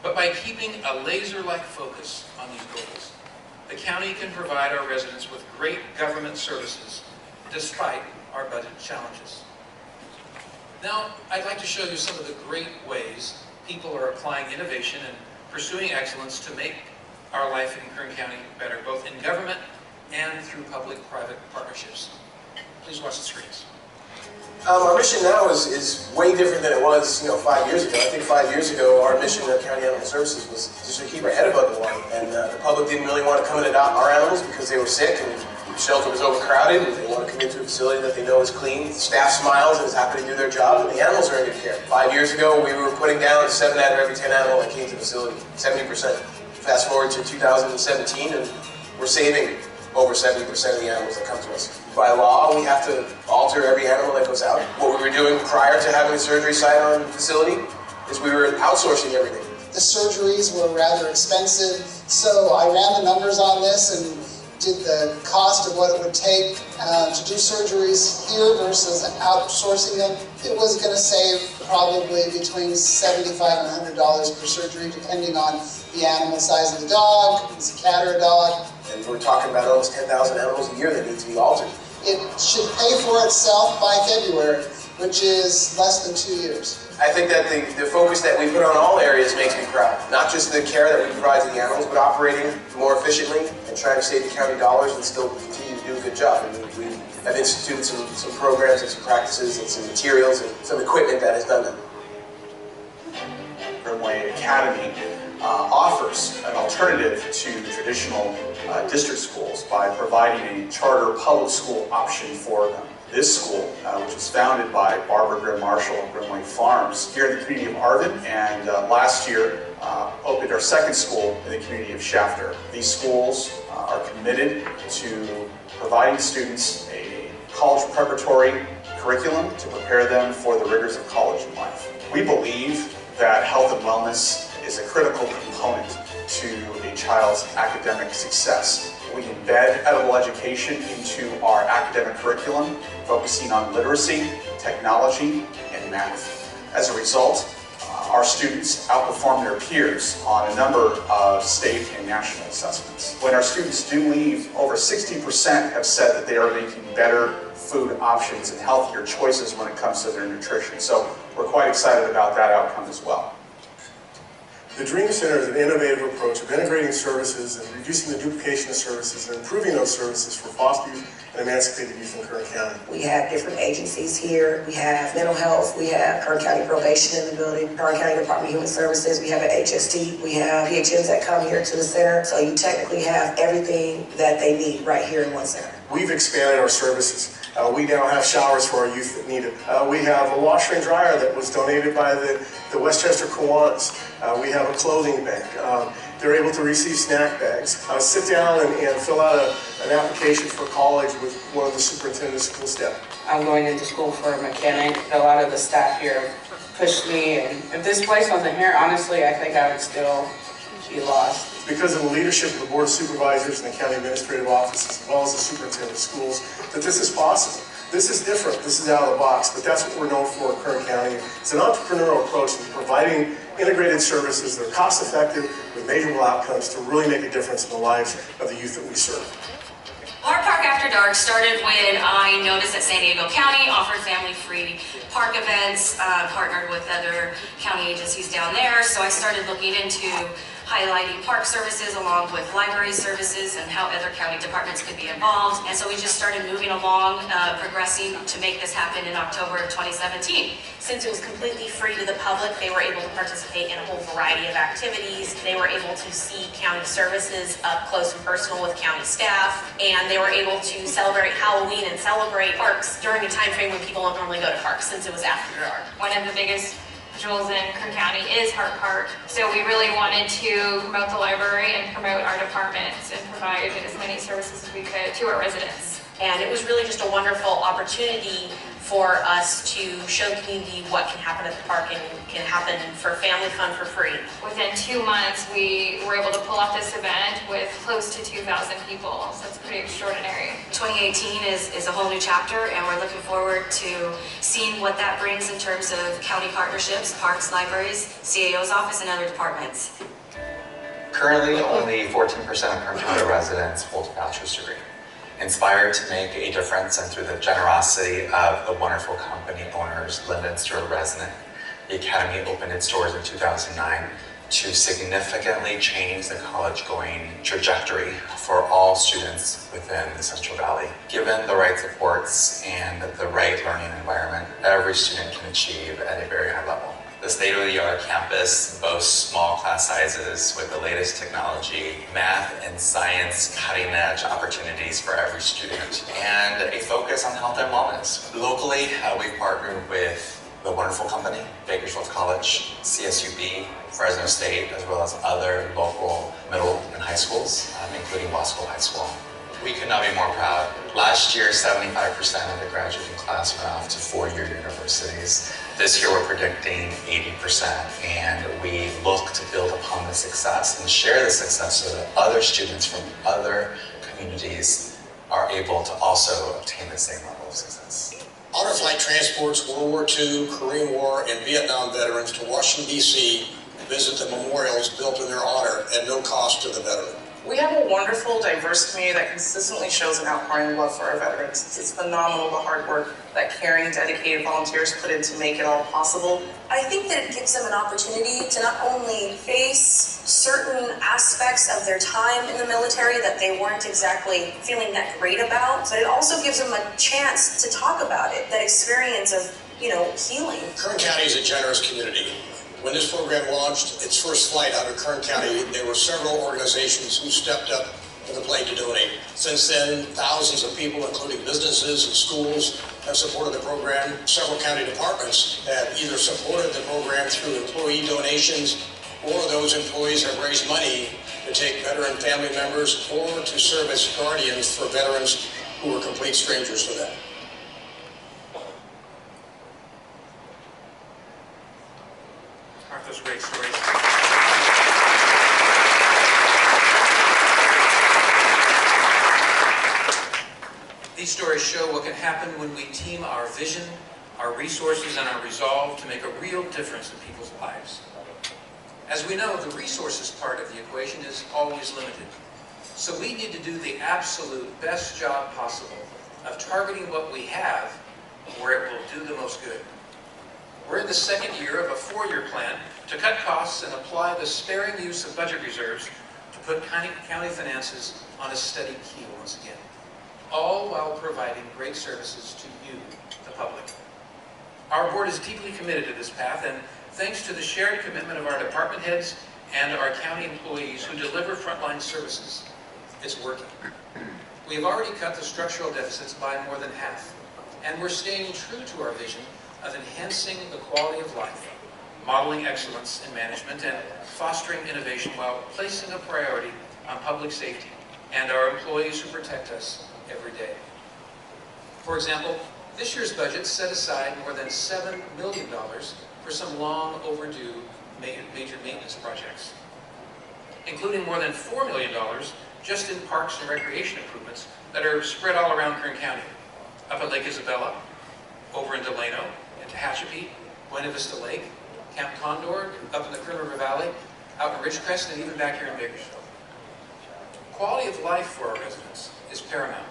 Speaker 2: But by keeping a laser-like focus on these goals, the county can provide our residents with great government services despite our budget challenges. Now, I'd like to show you some of the great ways people are applying innovation and pursuing excellence to make our life in Kern County better, both in government and through public-private partnerships. Please watch the screens.
Speaker 5: Our mission now is way different than it was, 5 years ago. I think 5 years ago, our mission at County Animal Services was just to keep our head above the water. And the public didn't really want to come in and adopt our animals because they were sick and the shelter was overcrowded. And they want to come into a facility that they know is clean. The staff smiles and is happy to do their job, and the animals are in good care. 5 years ago, we were putting down 7 out of every 10 animal that came to the facility, 70%. Fast forward to 2017, and we're saving over 70% of the animals that come to us. By law, we have to alter every animal that goes out. What we were doing prior to having a surgery site on the facility is we were outsourcing everything.
Speaker 8: The surgeries were rather expensive, so I ran the numbers on this and did the cost of what it would take to do surgeries here versus outsourcing them. It was going to save probably between $75 and $100 per surgery, depending on the animal size of the dog, if it's a cat or a dog.
Speaker 5: And we're talking about almost 10,000 animals a year that need to be altered.
Speaker 8: It should pay for itself by February, which is less than 2 years.
Speaker 5: I think that the focus that we put on all areas makes me proud. Not just the care that we provide to the animals, but operating more efficiently and trying to save the county dollars and still continue to do a good job. And we have instituted some programs and some practices and some materials and some equipment that has done that.
Speaker 10: Grimway Academy offers an alternative to traditional district schools by providing a charter public school option for them. This school, which was founded by Barbara Grimm Marshall of Grimway Farms here in the community of Arvin, and last year opened our second school in the community of Shafter. These schools are committed to providing students a college preparatory curriculum to prepare them for the rigors of college life. We believe that health and wellness is a critical component to a child's academic success. We embed edible education into our academic curriculum, focusing on literacy, technology, and math. As a result, our students outperform their peers on a number of state and national assessments. When our students do leave, over 60% have said that they are making better food options and healthier choices when it comes to their nutrition. So we're quite excited about that outcome as well.
Speaker 24: The Dream Center is an innovative approach of integrating services and reducing the duplication of services and improving those services for foster youth and emancipated youth in Kern County.
Speaker 25: We have different agencies here. We have mental health. We have Kern County Probation in the building, Kern County Department of Human Services. We have an HST. We have PHMs that come here to the center. So you technically have everything that they need right here in one center.
Speaker 24: We've expanded our services. We now have showers for our youth that need it. We have a washer and dryer that was donated by the Westchester Kiwanis. We have a clothing bank. They're able to receive snack bags. Sit down and fill out an application for college with one of the superintendent's school staff.
Speaker 18: I'm going into school for a mechanic. A lot of the staff here pushed me, and if this place wasn't here, honestly, I think I would still be lost.
Speaker 24: It's because of the leadership of the Board of Supervisors and the county administrative offices, as well as the superintendent of schools, that this is possible. This is different, this is out of the box, but that's what we're known for in Kern County. It's an entrepreneurial approach to providing integrated services that are cost-effective with measurable outcomes to really make a difference in the lives of the youth that we serve.
Speaker 26: Our Park After Dark started when I noticed that San Diego County offered family-free park events, partnered with other county agencies down there, so I started looking into highlighting park services along with library services and how other county departments could be involved. And so we just started moving along, progressing to make this happen in October of 2017. Since it was completely free to the public, they were able to participate in a whole variety of activities. They were able to see county services up close and personal with county staff, and they were able to celebrate Halloween and celebrate parks during a time frame when people don't normally go to parks since it was after dark.
Speaker 27: One of the biggest jewels in Kern County is Hart Park. So we really wanted to promote the library and promote our departments and provide as many services as we could to our residents.
Speaker 9: And it was really just a wonderful opportunity for us to show the community what can happen at the park and can happen for family fun for free.
Speaker 27: Within 2 months, we were able to pull off this event with close to 2,000 people, so it's pretty extraordinary.
Speaker 26: 2018 is a whole new chapter, and we're looking forward to seeing what that brings in terms of county partnerships, parks, libraries, CAO's office, and other departments.
Speaker 11: Currently, only 14% of Kern County residents hold a bachelor's degree. Inspired to make a difference and through the generosity of the wonderful company owners, Linda and Stuart Resnick, the Academy opened its doors in 2009 to significantly change the college-going trajectory for all students within the Central Valley. Given the right supports and the right learning environment, every student can achieve at a very high level. The state-of-the-art campus boasts small class sizes with the latest technology, math and science cutting-edge opportunities for every student, and a focus on health and wellness. Locally, we've partnered with the wonderful company, Bakersfield College, CSUB, Fresno State, as well as other local middle and high schools, including Wasco High School. We could not be more proud. Last year, 75% of the graduating class went off to four-year universities. This year, we're predicting 80%, and we look to build upon the success and share the success so that other students from other communities are able to also obtain the same level of success.
Speaker 12: Honor Flight transports World War II, Korean War, and Vietnam veterans to Washington, D.C. to visit the memorials built in their honor at no cost to the veteran.
Speaker 18: We have a wonderful, diverse community that consistently shows an outpouring of love for our veterans. It's phenomenal the hard work that caring, dedicated volunteers put in to make it all possible.
Speaker 25: I think that it gives them an opportunity to not only face certain aspects of their time in the military that they weren't exactly feeling that great about, but it also gives them a chance to talk about it, that experience of, healing.
Speaker 12: Kern County is a generous community. When this program launched its first flight out of Kern County, there were several organizations who stepped up to the plate to donate. Since then, thousands of people, including businesses and schools, have supported the program. Several county departments have either supported the program through employee donations, or those employees have raised money to take veteran family members or to serve as guardians for veterans who were complete strangers to them.
Speaker 2: Aren't those great stories? These stories show what can happen when we team our vision, our resources, and our resolve to make a real difference in people's lives. As we know, the resources part of the equation is always limited. So we need to do the absolute best job possible of targeting what we have where it will do the most good. We're in the second year of a 4-year plan to cut costs and apply the sparing use of budget reserves to put county finances on a steady keel once again, all while providing great services to you, the public. Our board is deeply committed to this path, and thanks to the shared commitment of our department heads and our county employees who deliver frontline services, it's working. We have already cut the structural deficits by more than half, and we're staying true to our vision of enhancing the quality of life, modeling excellence in management, and fostering innovation while placing a priority on public safety and our employees who protect us every day. For example, this year's budget set aside more than $7 million for some long overdue major maintenance projects, including more than $4 million just in parks and recreation improvements that are spread all around Kern County, up at Lake Isabella, over in Delano, in Tehachapi, Buena Vista Lake, Camp Condor, up in the Kern River Valley, out in Ridgecrest, and even back here in Bakersfield. Quality of life for our residents is paramount.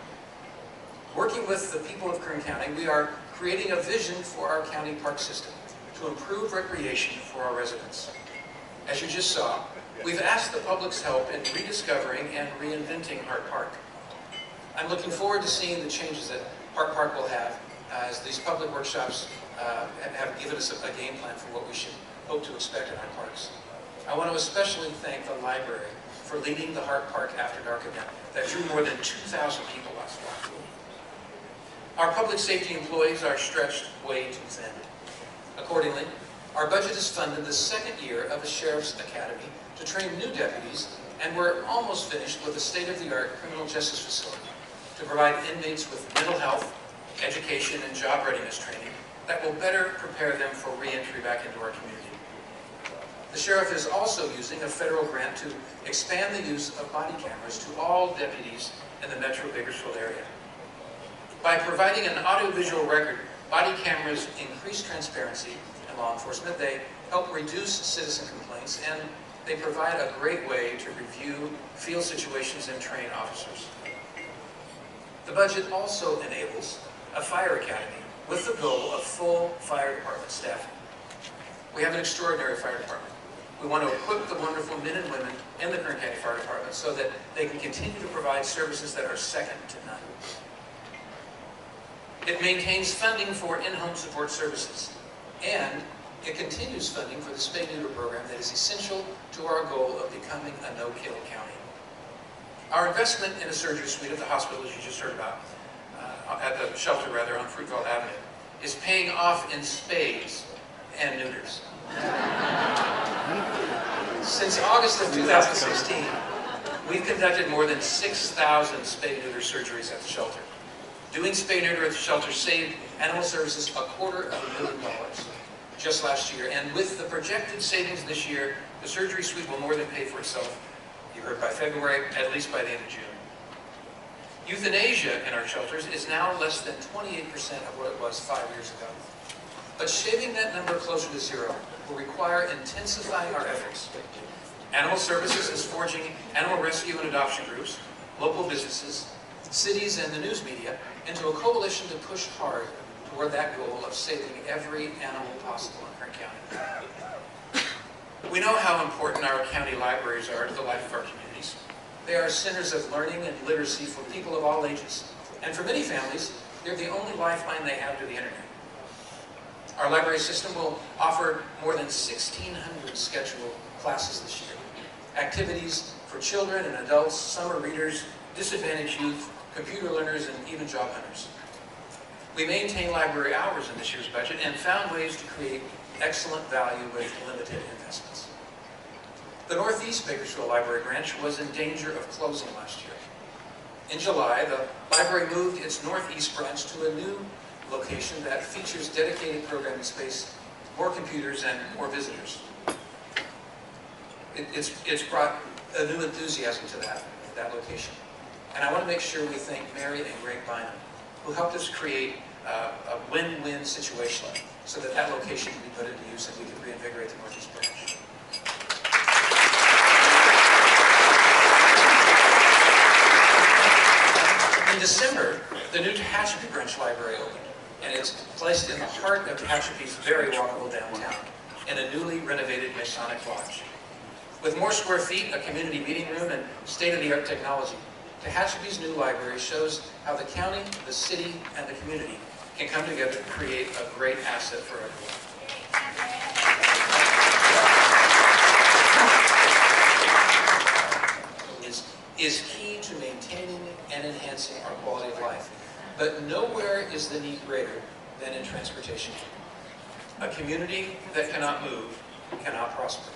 Speaker 2: Working with the people of Kern County, we are creating a vision for our county park system to improve recreation for our residents. As you just saw, we've asked the public's help in rediscovering and reinventing Hart Park. I'm looking forward to seeing the changes that Hart Park will have as these public workshops have given us a game plan for what we should hope to expect in our parks. I want to especially thank the library for leading the Hart Park After Dark event that drew more than 2,000 people last fall. Our public safety employees are stretched way too thin. Accordingly, our budget is funded the second year of a Sheriff's Academy to train new deputies, and we're almost finished with a state-of-the-art criminal justice facility to to provide inmates with mental health, education, and job readiness training that will better prepare them for re-entry back into our community. The sheriff is also using a federal grant to expand the use of body cameras to all deputies in the Metro Bakersfield area. By providing an audiovisual record, body cameras increase transparency in law enforcement. They help reduce citizen complaints, and they provide a great way to review field situations and train officers. The budget also enables a fire academy with the goal of full fire department staffing. We have an extraordinary fire department. We want to equip the wonderful men and women in the Kern County Fire Department so that they can continue to provide services that are second to none. It maintains funding for in-home support services, and it continues funding for the spay-neuter program that is essential to our goal of becoming a no-kill county. Our investment in a surgery suite at the hospital, as you just heard about, at the shelter rather, on Fruitvale Avenue, is paying off in spays and neuters. Since August of 2016, we've conducted more than 6,000 spay-neuter surgeries at the shelter. Doing spay-neuter at the shelter saved Animal Services $250,000 just last year, and with the projected savings this year, the surgery suite will more than pay for itself, you heard, by February, at least by the end of June. Euthanasia in our shelters is now less than 28% of what it was 5 years ago. But shaving that number closer to zero will require intensifying our efforts. Animal Services is forging animal rescue and adoption groups, local businesses, cities, and the news media into a coalition to push hard toward that goal of saving every animal possible in Kern County. We know how important our county libraries are to the life of our communities. They are centers of learning and literacy for people of all ages. And for many families, they're the only lifeline they have to the internet. Our library system will offer more than 1,600 scheduled classes this year. Activities for children and adults, summer readers, disadvantaged youth, computer learners, and even job hunters. We maintain library hours in this year's budget and found ways to create excellent value with limited investments. The Northeast Bakersfield Library branch was in danger of closing last year. In July, the library moved its Northeast branch to a new location that features dedicated programming space, more computers, and more visitors. It's brought a new enthusiasm to that location. And I want to make sure we thank Mary and Greg Bynum, who helped us create a win-win situation so that that location can be put into use and we can reinvigorate the Northeast branch. In December, the new Tehachapi Branch Library opened, and it's placed in the heart of Tehachapi's very walkable downtown in a newly renovated Masonic Lodge. With more square feet, a community meeting room, and state-of-the-art technology, Tehachapi's new library shows how the county, the city, and the community can come together to create a great asset for everyone. Is key to maintaining and enhancing our quality of life. But nowhere is the need greater than in transportation. A community that cannot move cannot prosper.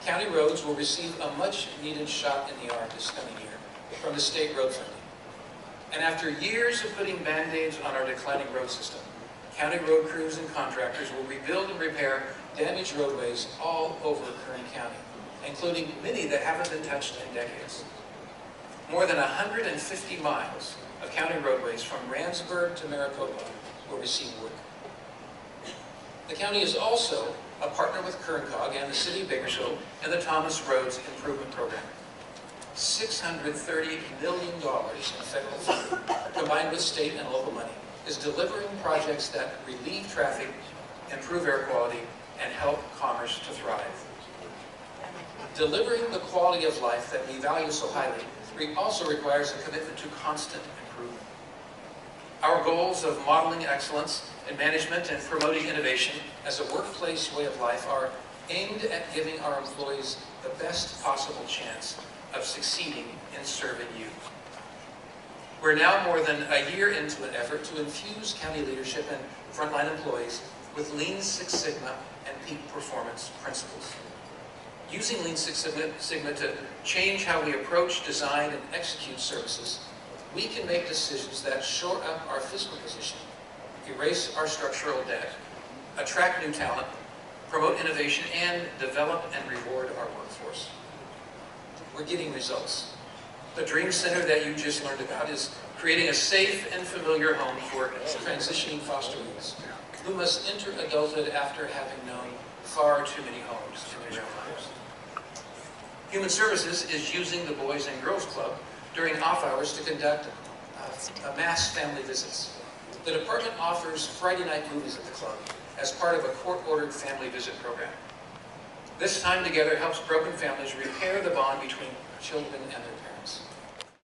Speaker 2: County roads will receive a much-needed shot in the arm this coming year from the state road funding. And after years of putting Band-Aids on our declining road system, county road crews and contractors will rebuild and repair damaged roadways all over Kern County, including many that haven't been touched in decades. More than 150 miles of county roadways from Ramsburg to Maricopa will receive work. The county is also a partner with KernCog and the City of Bakersfield in the Thomas Roads Improvement Program. $630 million in federal funding, combined with state and local money, is delivering projects that relieve traffic, improve air quality, and help commerce to thrive. Delivering the quality of life that we value so highly also requires a commitment to constant improvement. Our goals of modeling excellence in management and promoting innovation as a workplace way of life are aimed at giving our employees the best possible chance of succeeding in serving you. We're now more than a year into an effort to infuse county leadership and frontline employees with Lean Six Sigma and peak performance principles. Using Lean Six Sigma to change how we approach, design, and execute services we can make decisions that shore up our fiscal position, erase our structural debt, attract new talent, promote innovation, and develop and reward our workforce. We're getting results. The Dream Center that you just learned about is creating a safe and familiar home for transitioning foster youths who must enter adulthood after having known far too many homes in their young lives. Human Services is using the Boys and Girls Club during off hours to conduct mass family visits. The department offers Friday night movies at the club as part of a court-ordered family visit program. This time together helps broken families repair the bond between children and their parents.